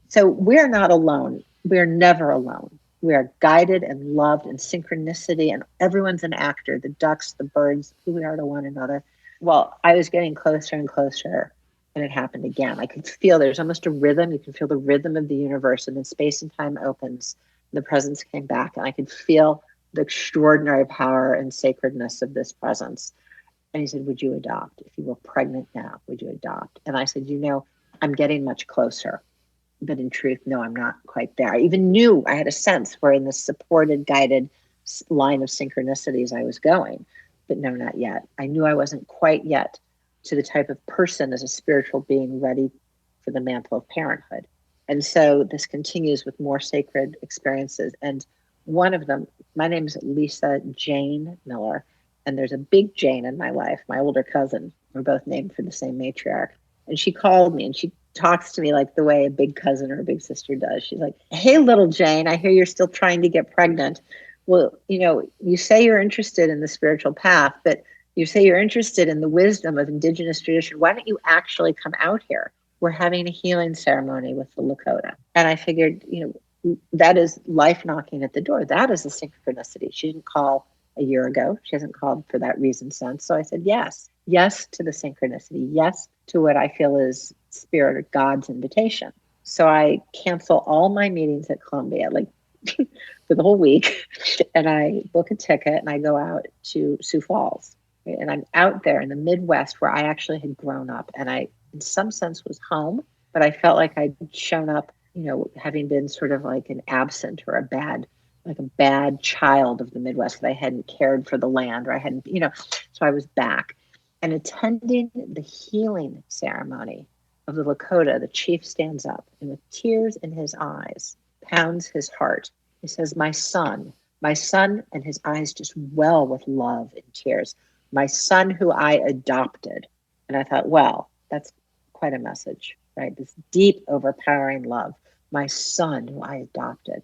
C: So we're not alone. We're never alone. We are guided and loved in synchronicity, and everyone's an actor, the ducks, the birds, who we are to one another. Well, I was getting closer and closer, and it happened again. I could feel there's almost a rhythm. You can feel the rhythm of the universe, and then space and time opens. And the presence came back, and I could feel the extraordinary power and sacredness of this presence. And he said, would you adopt? If you were pregnant now, would you adopt? And I said, I'm getting much closer. But in truth, no, I'm not quite there. I even knew, I had a sense where in this supported, guided line of synchronicities I was going. But no, not yet. I knew I wasn't quite yet to the type of person as a spiritual being ready for the mantle of parenthood. And so this continues with more sacred experiences. And one of them, my name is Lisa Jane Miller, and there's a big Jane in my life, my older cousin. We're both named for the same matriarch. And she called me and she talks to me like the way a big cousin or a big sister does. She's like, "Hey, little Jane, I hear you're still trying to get pregnant. Well, you say you're interested in the spiritual path, but you say you're interested in the wisdom of indigenous tradition. Why don't you actually come out here? We're having a healing ceremony with the Lakota." And I figured, that is life knocking at the door. That is a synchronicity. She didn't call a year ago. She hasn't called for that reason since. So I said, yes to the synchronicity. Yes to what I feel is spirit or God's invitation. So I cancel all my meetings at Columbia, like for the whole week. And I book a ticket and I go out to Sioux Falls. Right? And I'm out there in the Midwest where I actually had grown up. And I, in some sense, was home, but I felt like I'd shown up, having been sort of like an absent or a bad child of the Midwest, that I hadn't cared for the land, or I hadn't, so I was back and attending the healing ceremony of the Lakota. The chief stands up and with tears in his eyes, pounds his heart. He says, my son, and his eyes just well with love and tears. My son who I adopted. And I thought, well, that's quite a message, right? This deep, overpowering love. My son who I adopted.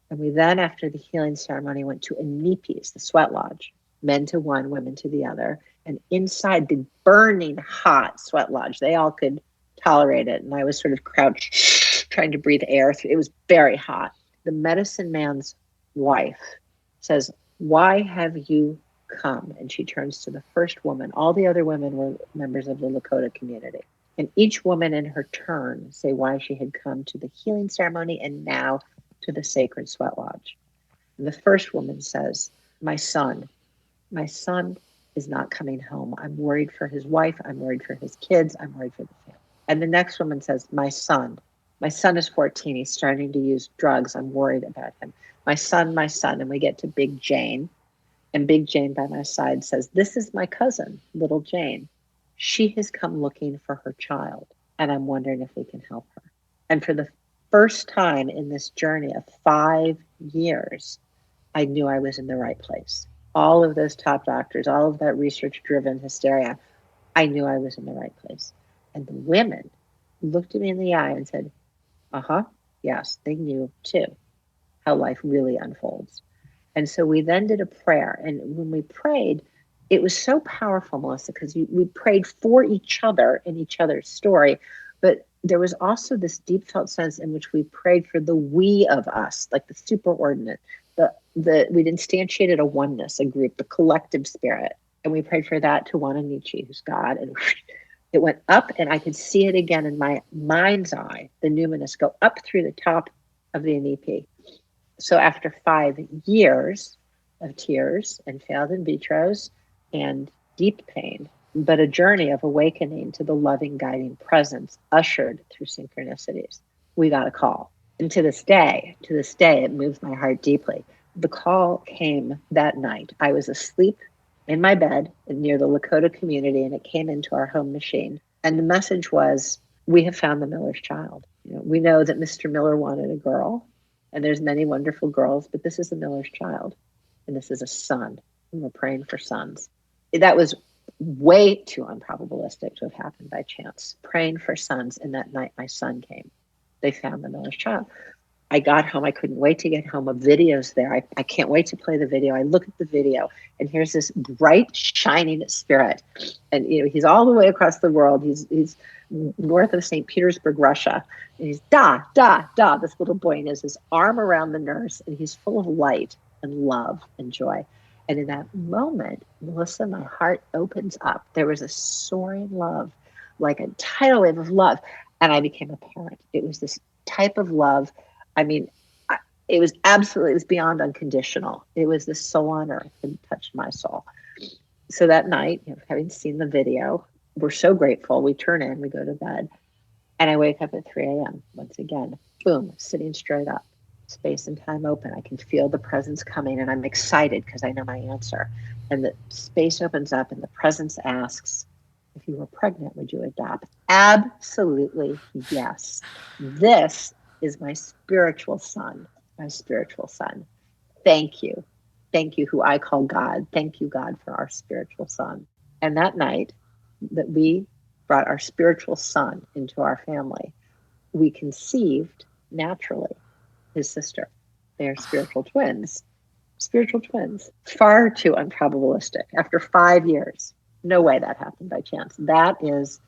C: And we then, after the healing ceremony, went to Inipis, the sweat lodge, men to one, women to the other. And inside the burning hot sweat lodge, they all could tolerate it. And I was sort of crouched, trying to breathe air through. It was very hot. The medicine man's wife says, why have you come? And she turns to the first woman. All the other women were members of the Lakota community. And each woman in her turn say why she had come to the healing ceremony and now to the sacred sweat lodge. And the first woman says, my son is not coming home. I'm worried for his wife. I'm worried for his kids. I'm worried for the family. And the next woman says, my son is 14. He's starting to use drugs. I'm worried about him. My son. And we get to Big Jane. And Big Jane by my side says, this is my cousin, little Jane. She has come looking for her child. And I'm wondering if we can help her. And for the first time in this journey of 5 years, I knew I was in the right place. All of those top doctors, all of that research-driven hysteria, I knew I was in the right place. And the women looked at me in the eye and said, yes, they knew too how life really unfolds. And so we then did a prayer. And when we prayed, it was so powerful, Melissa, because we prayed for each other in each other's story. But there was also this deep felt sense in which we prayed for the we of us, like the superordinate. We'd instantiated a oneness, a group, the collective spirit. And we prayed for that to Wananichi, who's God. And it went up, and I could see it again in my mind's eye, the numinous go up through the top of the Inipi. So after 5 years of tears and failed in vitros and deep pain, but a journey of awakening to the loving, guiding presence ushered through synchronicities, we got a call. And to this day, it moves my heart deeply. The call came that night. I was asleep in my bed near the Lakota community, and it came into our home machine. And the message was, we have found the Miller's child. We know that Mr. Miller wanted a girl, and there's many wonderful girls, but this is the Miller's child, and this is a son, and we're praying for sons. That was way too unprobabilistic to have happened by chance. Praying for sons, and that night my son came. They found the Miller's child. I got home. I couldn't wait to get home. A video's there. I can't wait to play the video. I look at the video, and here's this bright, shining spirit. And he's all the way across the world. He's north of St. Petersburg, Russia. And he's this little boy, and has his arm around the nurse, and he's full of light and love and joy. And in that moment, Melissa, my heart opens up. There was a soaring love, like a tidal wave of love. And I became a parent. It was this type of love. I mean, it was beyond unconditional. It was the soul on earth that touched my soul. So that night, having seen the video, we're so grateful. We turn in, we go to bed, and I wake up at 3 a.m. once again. Boom, sitting straight up, space and time open. I can feel the presence coming, and I'm excited because I know my answer. And the space opens up, and the presence asks, If you were pregnant, would you adopt? Absolutely, yes. This is my spiritual son, my spiritual son. Thank you. Thank you, who I call God. Thank you, God, for our spiritual son. And that night that we brought our spiritual son into our family, we conceived naturally his sister. They are spiritual twins. Spiritual twins. Far too unprobabilistic. After 5 years, no way that happened by chance. That is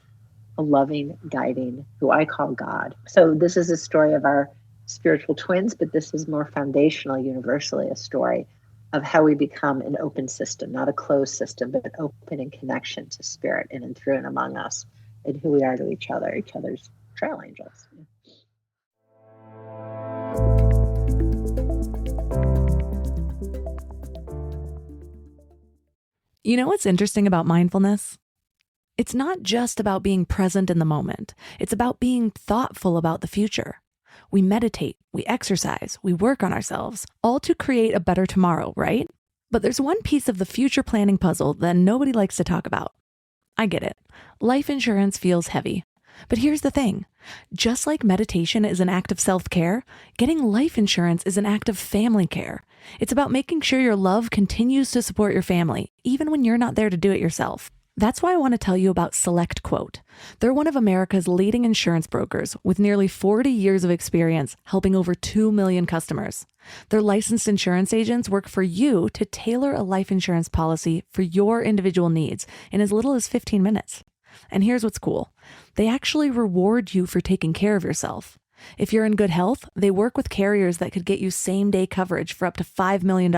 C: a loving, guiding, who I call God. So this is a story of our spiritual twins, but this is more foundational, universally a story of how we become an open system, not a closed system, but open in connection to spirit in and through and among us, and who we are to each other, each other's trail angels.
B: You know what's interesting about mindfulness? It's not just about being present in the moment. It's about being thoughtful about the future. We meditate, we exercise, we work on ourselves, all to create a better tomorrow, right? But there's one piece of the future planning puzzle that nobody likes to talk about. I get it. Life insurance feels heavy. But here's the thing. Just like meditation is an act of self-care, getting life insurance is an act of family care. It's about making sure your love continues to support your family, even when you're not there to do it yourself. That's why I want to tell you about Select Quote. They're one of America's leading insurance brokers with nearly 40 years of experience helping over 2 million customers. Their licensed insurance agents work for you to tailor a life insurance policy for your individual needs in as little as 15 minutes. And here's what's cool. They actually reward you for taking care of yourself. If you're in good health, they work with carriers that could get you same-day coverage for up to $5 million,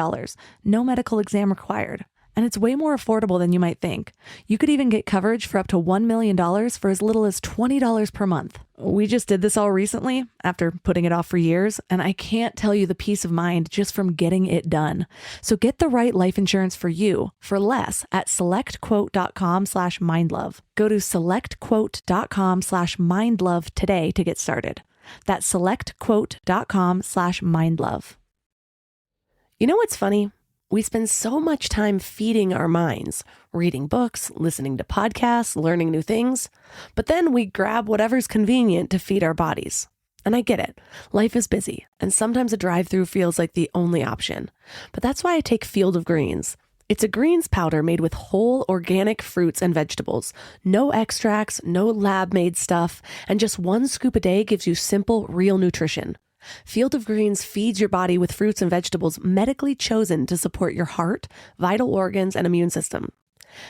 B: no medical exam required. And it's way more affordable than you might think. You could even get coverage for up to $1 million for as little as $20 per month. We just did this all recently after putting it off for years, and I can't tell you the peace of mind just from getting it done. So get the right life insurance for you for less at selectquote.com/mindlove. Go to selectquote.com/mindlove today to get started. That's selectquote.com/mindlove. You know what's funny? We spend so much time feeding our minds, reading books, listening to podcasts, learning new things, but then we grab whatever's convenient to feed our bodies. And I get it. Life is busy, and sometimes a drive-through feels like the only option. But that's why I take Field of Greens. It's a greens powder made with whole organic fruits and vegetables. No extracts, no lab-made stuff, and just 1 scoop a day gives you simple, real nutrition. Field of Greens feeds your body with fruits and vegetables medically chosen to support your heart, vital organs, and immune system.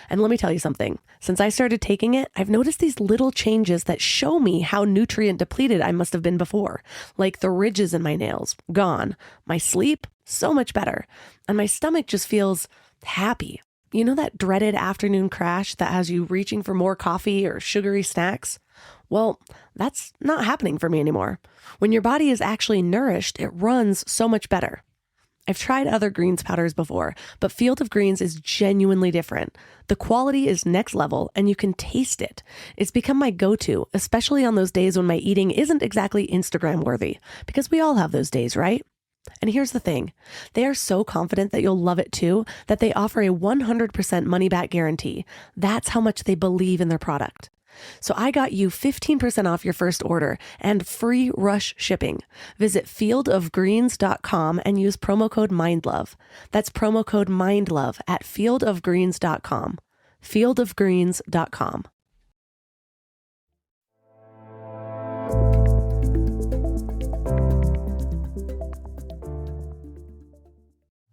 B: And let me tell you something. Since I started taking it, I've noticed these little changes that show me how nutrient depleted I must have been before. Like the ridges in my nails, gone. My sleep, so much better. And my stomach just feels happy. You know that dreaded afternoon crash that has you reaching for more coffee or sugary snacks? Well, that's not happening for me anymore. When your body is actually nourished, it runs so much better. I've tried other greens powders before, but Field of Greens is genuinely different. The quality is next level, and you can taste it. It's become my go-to, especially on those days when my eating isn't exactly Instagram worthy, because we all have those days, right? And here's the thing. They are so confident that you'll love it too, that they offer a 100% money-back guarantee. That's how much they believe in their product. So I got you 15% off your first order and free rush shipping. Visit fieldofgreens.com and use promo code MINDLOVE. That's promo code MINDLOVE at fieldofgreens.com. fieldofgreens.com.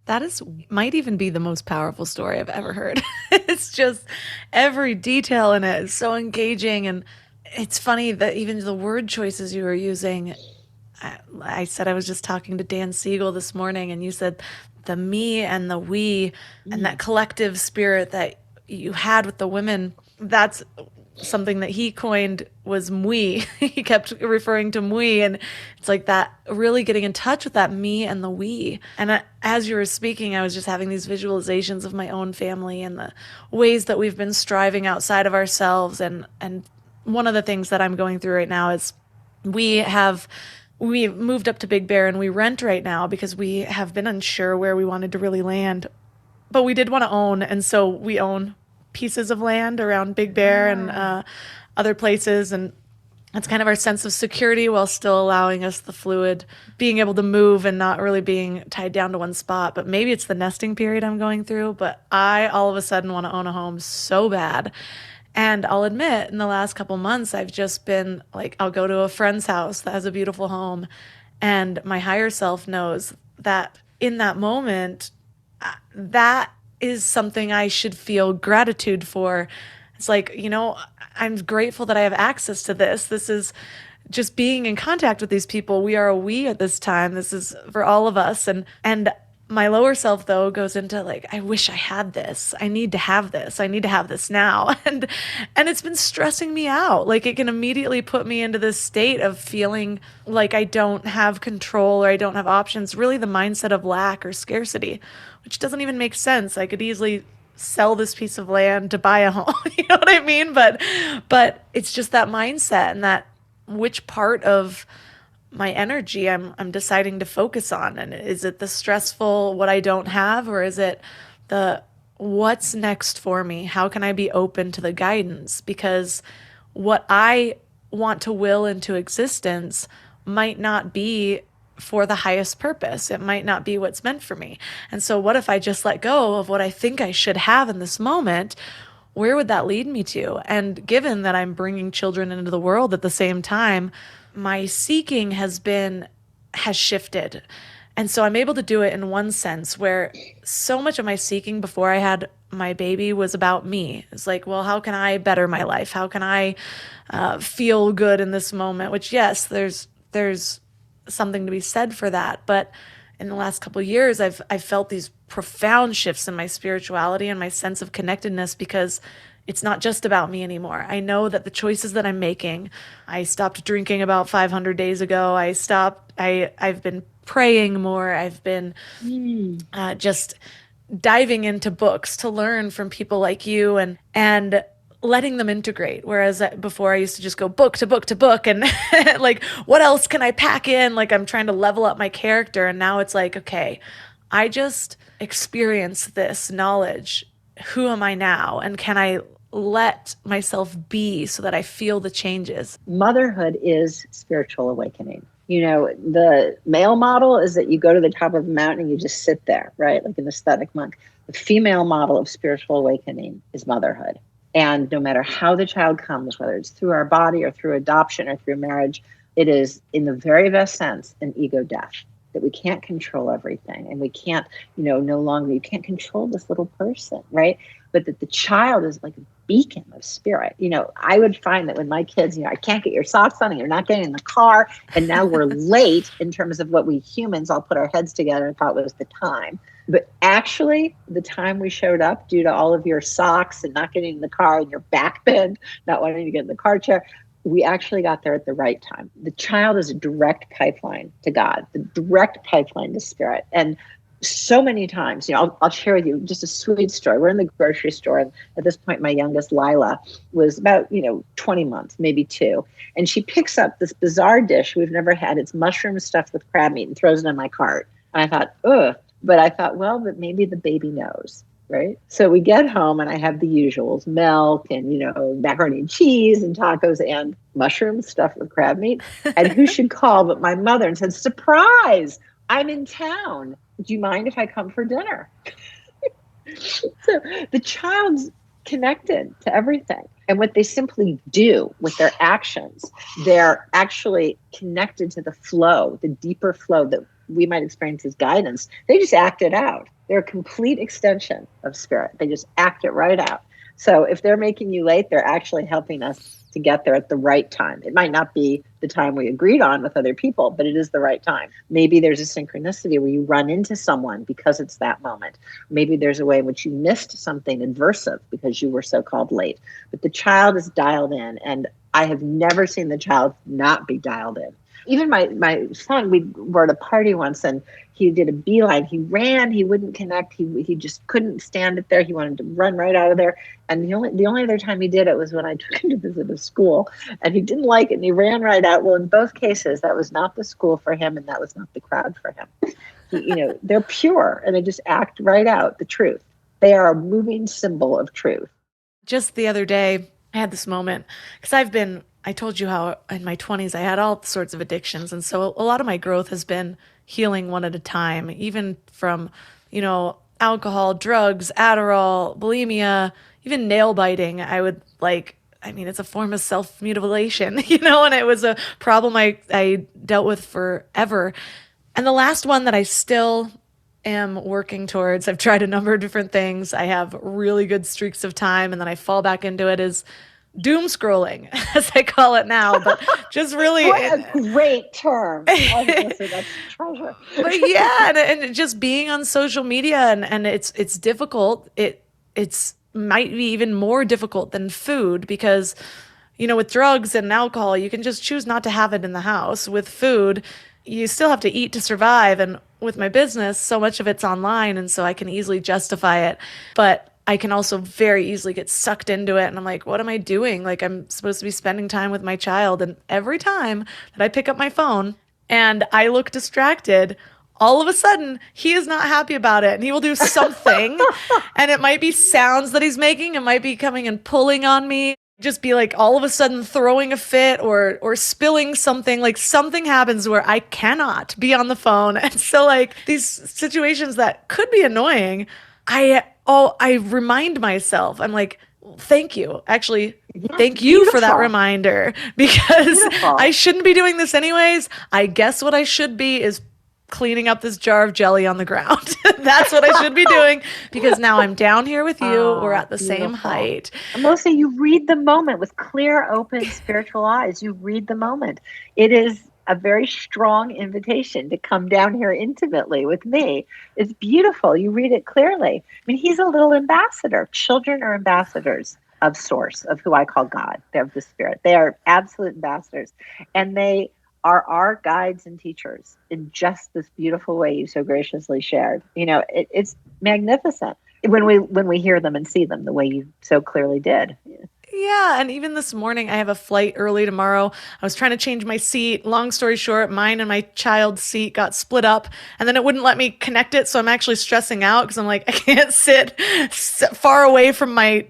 B: That might even be the most powerful story I've ever heard. It's just every detail in it is so engaging. And it's funny that even the word choices you were using, I said I was just talking to Dan Siegel this morning, and you said the me and the we and that collective spirit that you had with the women. That's something that he coined was mui. He kept referring to mui, and it's like that, really getting in touch with that me and the we. And as you were speaking, I was just having these visualizations of my own family and the ways that we've been striving outside of ourselves. And one of the things that I'm going through right now is we moved up to Big Bear, and we rent right now because we have been unsure where we wanted to really land. But we did want to own, and so we own pieces of land around Big Bear and other places. And that's kind of our sense of security while still allowing us the fluid, being able to move and not really being tied down to one spot. But maybe it's the nesting period I'm going through, but I all of a sudden want to own a home so bad. And I'll admit, in the last couple months, I've just been like, I'll go to a friend's house that has a beautiful home, and my higher self knows that in that moment, that is something I should feel gratitude for. It's like, I'm grateful that I have access to this. This is just being in contact with these people. We are a we at this time. This is for all of us. And my lower self, though, goes into like, I wish I had this. I need to have this. I need to have this now. And it's been stressing me out. Like, it can immediately put me into this state of feeling like I don't have control or I don't have options. Really the mindset of lack or scarcity, which doesn't even make sense. I could easily sell this piece of land to buy a home. You know what I mean? But it's just that mindset, and that which part of my energy I'm deciding to focus on. And is it the stressful, what I don't have, or is it the what's next for me? How can I be open to the guidance? Because what I want to will into existence might not be for the highest purpose. It might not be what's meant for me. And so what if I just let go of what I think I should have in this moment? Where would that lead me to? And given that I'm bringing children into the world at the same time, my seeking has shifted. And so I'm able to do it in one sense where so much of my seeking before I had my baby was about me. It's like, well, how can I better my life? How can I feel good in this moment? Which, yes, there's something to be said for that. But in the last couple of years, I've felt these profound shifts in my spirituality and my sense of connectedness, because it's not just about me anymore. I know that the choices that I'm making, I stopped drinking about 500 days ago. I've been praying more. I've been just diving into books to learn from people like you and letting them integrate. Whereas before I used to just go book to book to book and like, what else can I pack in? Like, I'm trying to level up my character. And now it's like, okay, I just experienced this knowledge. Who am I now? And can I let myself be so that I feel the changes?
C: Motherhood is spiritual awakening. The male model is that you go to the top of a mountain and you just sit there, right? Like an ascetic monk. The female model of spiritual awakening is motherhood. And no matter how the child comes, whether it's through our body or through adoption or through marriage, it is, in the very best sense, an ego death. That we can't control everything, and we can't, no longer, you can't control this little person, right? But that the child is like a beacon of spirit. I would find that when my kids, I can't get your socks on and you're not getting in the car, and now we're late in terms of what we humans all put our heads together and thought was the time. But actually, the time we showed up, due to all of your socks and not getting in the car and your back bend, not wanting to get in the car chair, we actually got there at the right time. The child is a direct pipeline to God, the direct pipeline to spirit. And so many times, I'll share with you just a sweet story. We're in the grocery store, and at this point, my youngest, Lila, was about, 20 months, maybe 2. And she picks up this bizarre dish we've never had. It's mushroom stuffed with crab meat, and throws it in my cart. And I thought, ugh. But I thought, well, but maybe the baby knows. Right. So we get home and I have the usuals, milk and, macaroni and cheese and tacos and mushrooms stuffed with crab meat. And who should call but my mother, and said, surprise, I'm in town. Do you mind if I come for dinner? So the child's connected to everything. And what they simply do with their actions, they're actually connected to the flow, the deeper flow that we might experience as guidance. They just act it out. They're a complete extension of spirit. They just act it right out. So if they're making you late, they're actually helping us to get there at the right time. It might not be the time we agreed on with other people, but it is the right time. Maybe there's a synchronicity where you run into someone because it's that moment. Maybe there's a way in which you missed something adversive because you were so-called late. But the child is dialed in, and I have never seen the child not be dialed in. Even my son, we were at a party once and he did a beeline. He ran, he wouldn't connect. He just couldn't stand it there. He wanted to run right out of there. And the only other time he did it was when I took him to visit a school, and he didn't like it and he ran right out. Well, in both cases, that was not the school for him and that was not the crowd for him. They're pure and they just act right out the truth. They are a moving symbol of truth.
B: Just the other day, I had this moment because I told you how in my 20s I had all sorts of addictions. And so a lot of my growth has been healing one at a time, even from, alcohol, drugs, Adderall, bulimia, even nail biting. It's a form of self mutilation, and it was a problem I dealt with forever. And the last one that I still am working towards, I've tried a number of different things. I have really good streaks of time, and then I fall back into it, is doom scrolling, as I call it now. But just really.
C: What a great term. I was going to say that's treasure.
B: But yeah, and just being on social media, and it's difficult. It's might be even more difficult than food because, with drugs and alcohol, you can just choose not to have it in the house. With food, you still have to eat to survive. And with my business, so much of it's online. And so I can easily justify it. But I can also very easily get sucked into it. And I'm like, what am I doing? Like, I'm supposed to be spending time with my child. And every time that I pick up my phone and I look distracted, all of a sudden, he is not happy about it. And he will do something. And it might be sounds that he's making. It might be coming and pulling on me. Just be like all of a sudden throwing a fit or spilling something. Like something happens where I cannot be on the phone. And so like these situations that could be annoying, I remind myself. I'm like, thank you. Actually, thank you for that reminder because I shouldn't be doing this anyways. I guess what I should be is cleaning up this jar of jelly on the ground. That's what I should be doing because now I'm down here with you. We're at the same height.
C: Melissa, you read the moment with clear, open spiritual eyes. You read the moment. It is a very strong invitation to come down here intimately with me. It's beautiful. You read it clearly. I mean, he's a little ambassador. Children are ambassadors of Source, of who I call God, of the Spirit. They are absolute ambassadors. And they are our guides and teachers in just this beautiful way you so graciously shared. It's magnificent when we hear them and see them the way you so clearly did.
B: Yeah, and even this morning, I have a flight early tomorrow. I was trying to change my seat. Long story short, mine and my child's seat got split up, and then it wouldn't let me connect it, so I'm actually stressing out because I'm like, I can't sit far away from my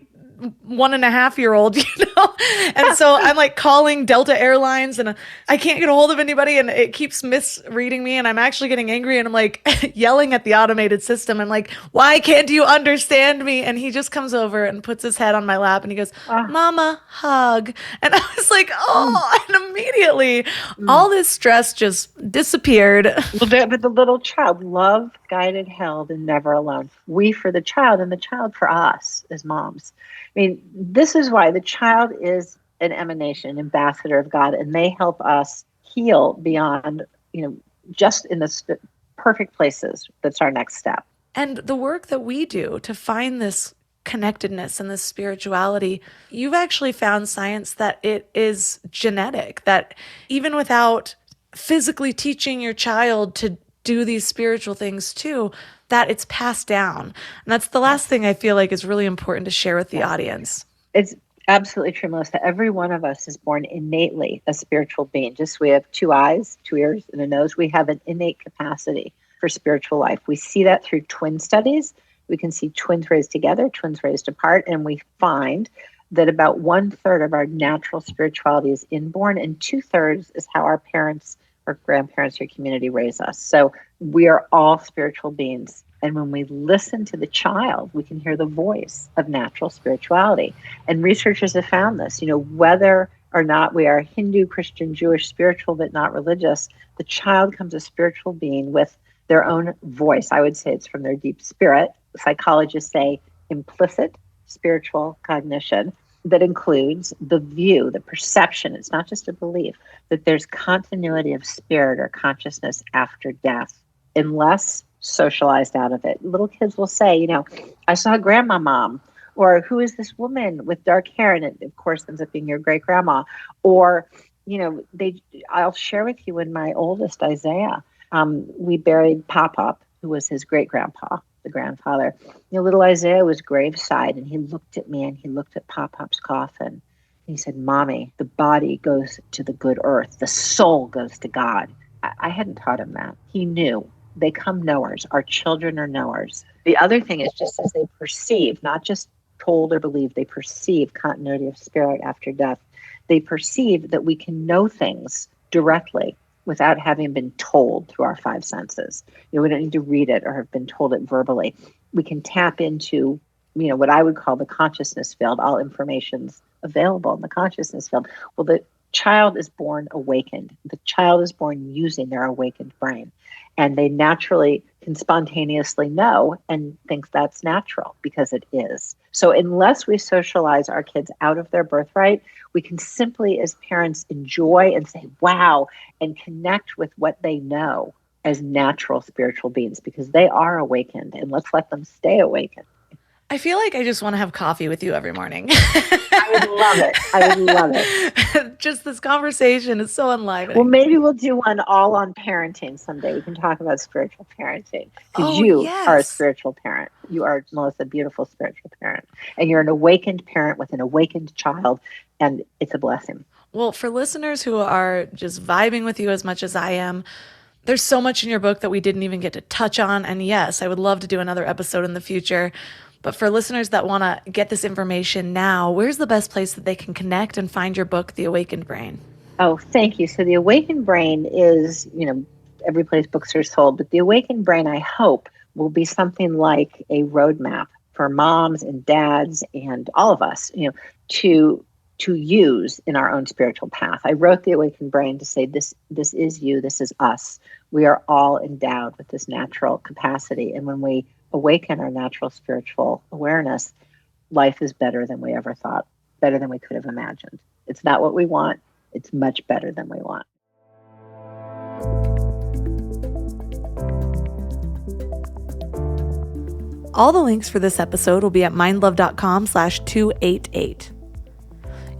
B: 1.5-year-old, and so I'm like calling Delta Airlines and I can't get a hold of anybody and it keeps misreading me and I'm actually getting angry and I'm like yelling at the automated system. I'm like, why can't you understand me? And he just comes over and puts his head on my lap and he goes, Mama, hug. And I was like, and immediately all this stress just disappeared.
C: But the little child, love, guided, held, and never alone. We for the child and the child for us as moms. I mean, this is why the child is an emanation, ambassador of God, and they help us heal beyond, just in the perfect places. That's our next step.
B: And the work that we do to find this connectedness and this spirituality, you've actually found science that it is genetic, that even without physically teaching your child to do these spiritual things too, that it's passed down. And that's the last thing I feel like is really important to share with the audience.
C: It's absolutely true, Melissa. Every one of us is born innately a spiritual being. Just we have 2 eyes, 2 ears, and a nose. We have an innate capacity for spiritual life. We see that through twin studies. We can see twins raised together, twins raised apart, and we find that about 1/3 of our natural spirituality is inborn, and 2/3 is how our parents or grandparents or community raise us. So we are all spiritual beings. And when we listen to the child, we can hear the voice of natural spirituality. And researchers have found this, whether or not we are Hindu, Christian, Jewish, spiritual, but not religious, the child comes a spiritual being with their own voice. I would say it's from their deep spirit. Psychologists say implicit spiritual cognition that includes the view, the perception. It's not just a belief that there's continuity of spirit or consciousness after death, unless socialized out of it. Little kids will say, I saw grandma mom, or who is this woman with dark hair? And it, of course, ends up being your great grandma. Or, I'll share with you when my oldest, Isaiah, we buried Pop-Up, who was his great grandpa, the grandfather. Little Isaiah was graveside, and he looked at me and he looked at Pop-Up's coffin. He said, Mommy, the body goes to the good earth. The soul goes to God. I hadn't taught him that. He knew. They come knowers. Our children are knowers. The other thing is just as they perceive, not just told or believe, they perceive continuity of spirit after death. They perceive that we can know things directly without having been told through our five senses. We don't need to read it or have been told it verbally. We can tap into, what I would call the consciousness field. All information's available in the consciousness field. Well, the child is born awakened. The child is born using their awakened brain. And they naturally can spontaneously know and think that's natural because it is. So unless we socialize our kids out of their birthright, we can simply, as parents, enjoy and say, wow, and connect with what they know as natural spiritual beings because they are awakened, and let's let them stay awakened.
B: I feel like I just want to have coffee with you every morning.
C: I would love it. I would love it.
B: Just this conversation is so enlivening.
C: Well, maybe we'll do one all on parenting someday. We can talk about spiritual parenting because you are a spiritual parent. You are, Melissa, a beautiful spiritual parent. And you're an awakened parent with an awakened child, and it's a blessing.
B: Well, for listeners who are just vibing with you as much as I am, there's so much in your book that we didn't even get to touch on. And yes, I would love to do another episode in the future. But for listeners that want to get this information now, where's the best place that they can connect and find your book, The Awakened Brain?
C: Oh, thank you. So The Awakened Brain is, every place books are sold, but The Awakened Brain, I hope, will be something like a roadmap for moms and dads and all of us, to use in our own spiritual path. I wrote The Awakened Brain to say, this is you, this is us. We are all endowed with this natural capacity. And when we awaken our natural spiritual awareness, life is better than we ever thought, better than we could have imagined. It's not what we want. It's much better than we want.
B: All the links for this episode will be at mindlove.com/288.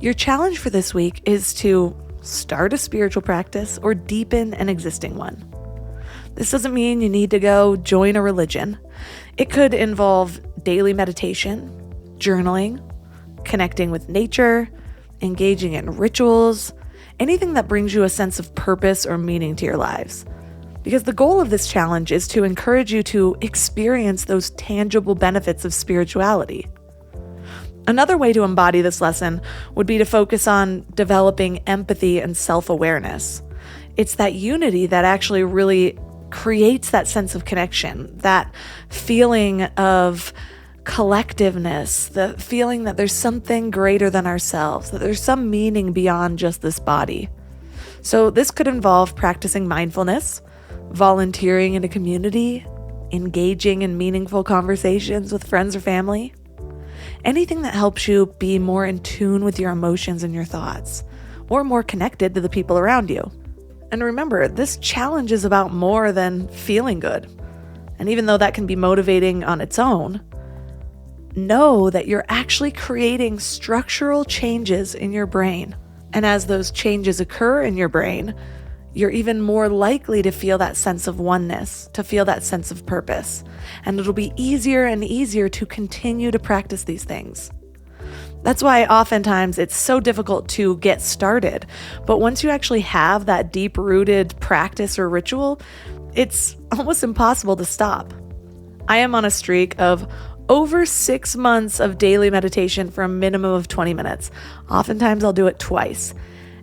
B: Your challenge for this week is to start a spiritual practice or deepen an existing one. This doesn't mean you need to go join a religion. It could involve daily meditation, journaling, connecting with nature, engaging in rituals, anything that brings you a sense of purpose or meaning to your lives. Because the goal of this challenge is to encourage you to experience those tangible benefits of spirituality. Another way to embody this lesson would be to focus on developing empathy and self-awareness. It's that unity that actually really creates that sense of connection, that feeling of collectiveness, the feeling that there's something greater than ourselves, that there's some meaning beyond just this body. So this could involve practicing mindfulness, volunteering in a community, engaging in meaningful conversations with friends or family. Anything that helps you be more in tune with your emotions and your thoughts, or more connected to the people around you. And remember, this challenge is about more than feeling good. And even though that can be motivating on its own, know that you're actually creating structural changes in your brain. And as those changes occur in your brain, you're even more likely to feel that sense of oneness, to feel that sense of purpose. And it'll be easier and easier to continue to practice these things. That's why oftentimes it's so difficult to get started. But once you actually have that deep-rooted practice or ritual, it's almost impossible to stop. I am on a streak of over 6 months of daily meditation for a minimum of 20 minutes. Oftentimes I'll do it twice.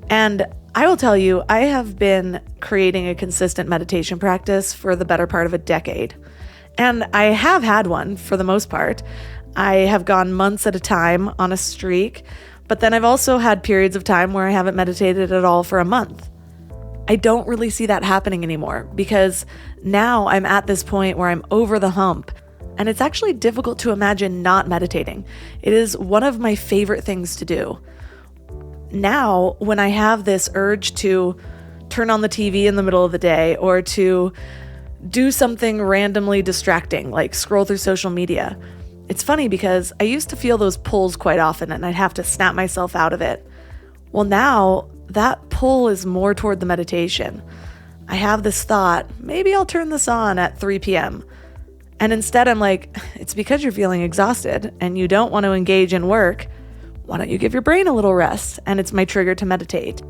B: And I will tell you, I have been creating a consistent meditation practice for the better part of a decade. And I have had one for the most part. I have gone months at a time on a streak, but then I've also had periods of time where I haven't meditated at all for a month. I don't really see that happening anymore because now I'm at this point where I'm over the hump, and it's actually difficult to imagine not meditating. It is one of my favorite things to do. Now, when I have this urge to turn on the TV in the middle of the day or to do something randomly distracting, like scroll through social media, it's funny because I used to feel those pulls quite often and I'd have to snap myself out of it. Well, now that pull is more toward the meditation. I have this thought, maybe I'll turn this on at 3 p.m. And instead I'm like, it's because you're feeling exhausted and you don't want to engage in work. Why don't you give your brain a little rest? And it's my trigger to meditate.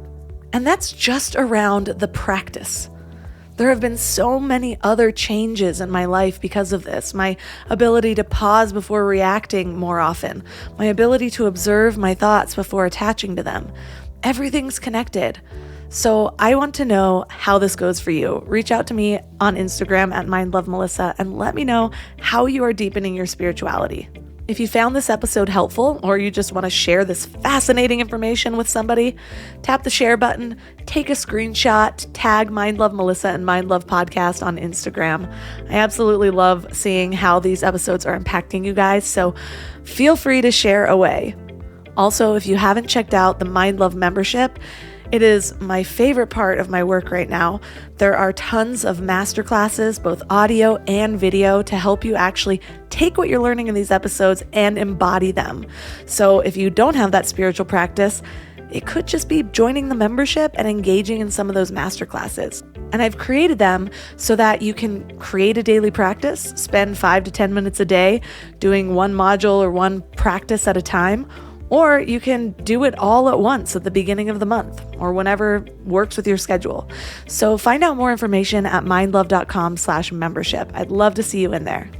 B: And that's just around the practice. There have been so many other changes in my life because of this. My ability to pause before reacting more often, my ability to observe my thoughts before attaching to them. Everything's connected. So I want to know how this goes for you. Reach out to me on Instagram at mindlovemelissa and let me know how you are deepening your spirituality. If you found this episode helpful, or you just want to share this fascinating information with somebody, tap the share button, take a screenshot, tag Mind Love Melissa and Mind Love Podcast on Instagram. I absolutely love seeing how these episodes are impacting you guys, so feel free to share away. Also, if you haven't checked out the Mind Love membership, it is my favorite part of my work right now. There are tons of masterclasses, both audio and video, to help you actually take what you're learning in these episodes and embody them. So if you don't have that spiritual practice, it could just be joining the membership and engaging in some of those masterclasses. And I've created them so that you can create a daily practice, spend 5 to 10 minutes a day doing one module or one practice at a time, or you can do it all at once at the beginning of the month or whenever works with your schedule. So find out more information at mindlove.com/membership. I'd love to see you in there.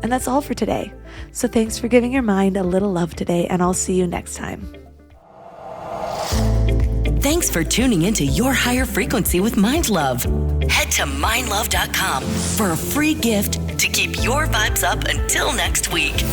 B: And that's all for today. So thanks for giving your mind a little love today, and I'll see you next time.
D: Thanks for tuning into Your Higher Frequency with Mind Love. Head to mindlove.com for a free gift to keep your vibes up until next week.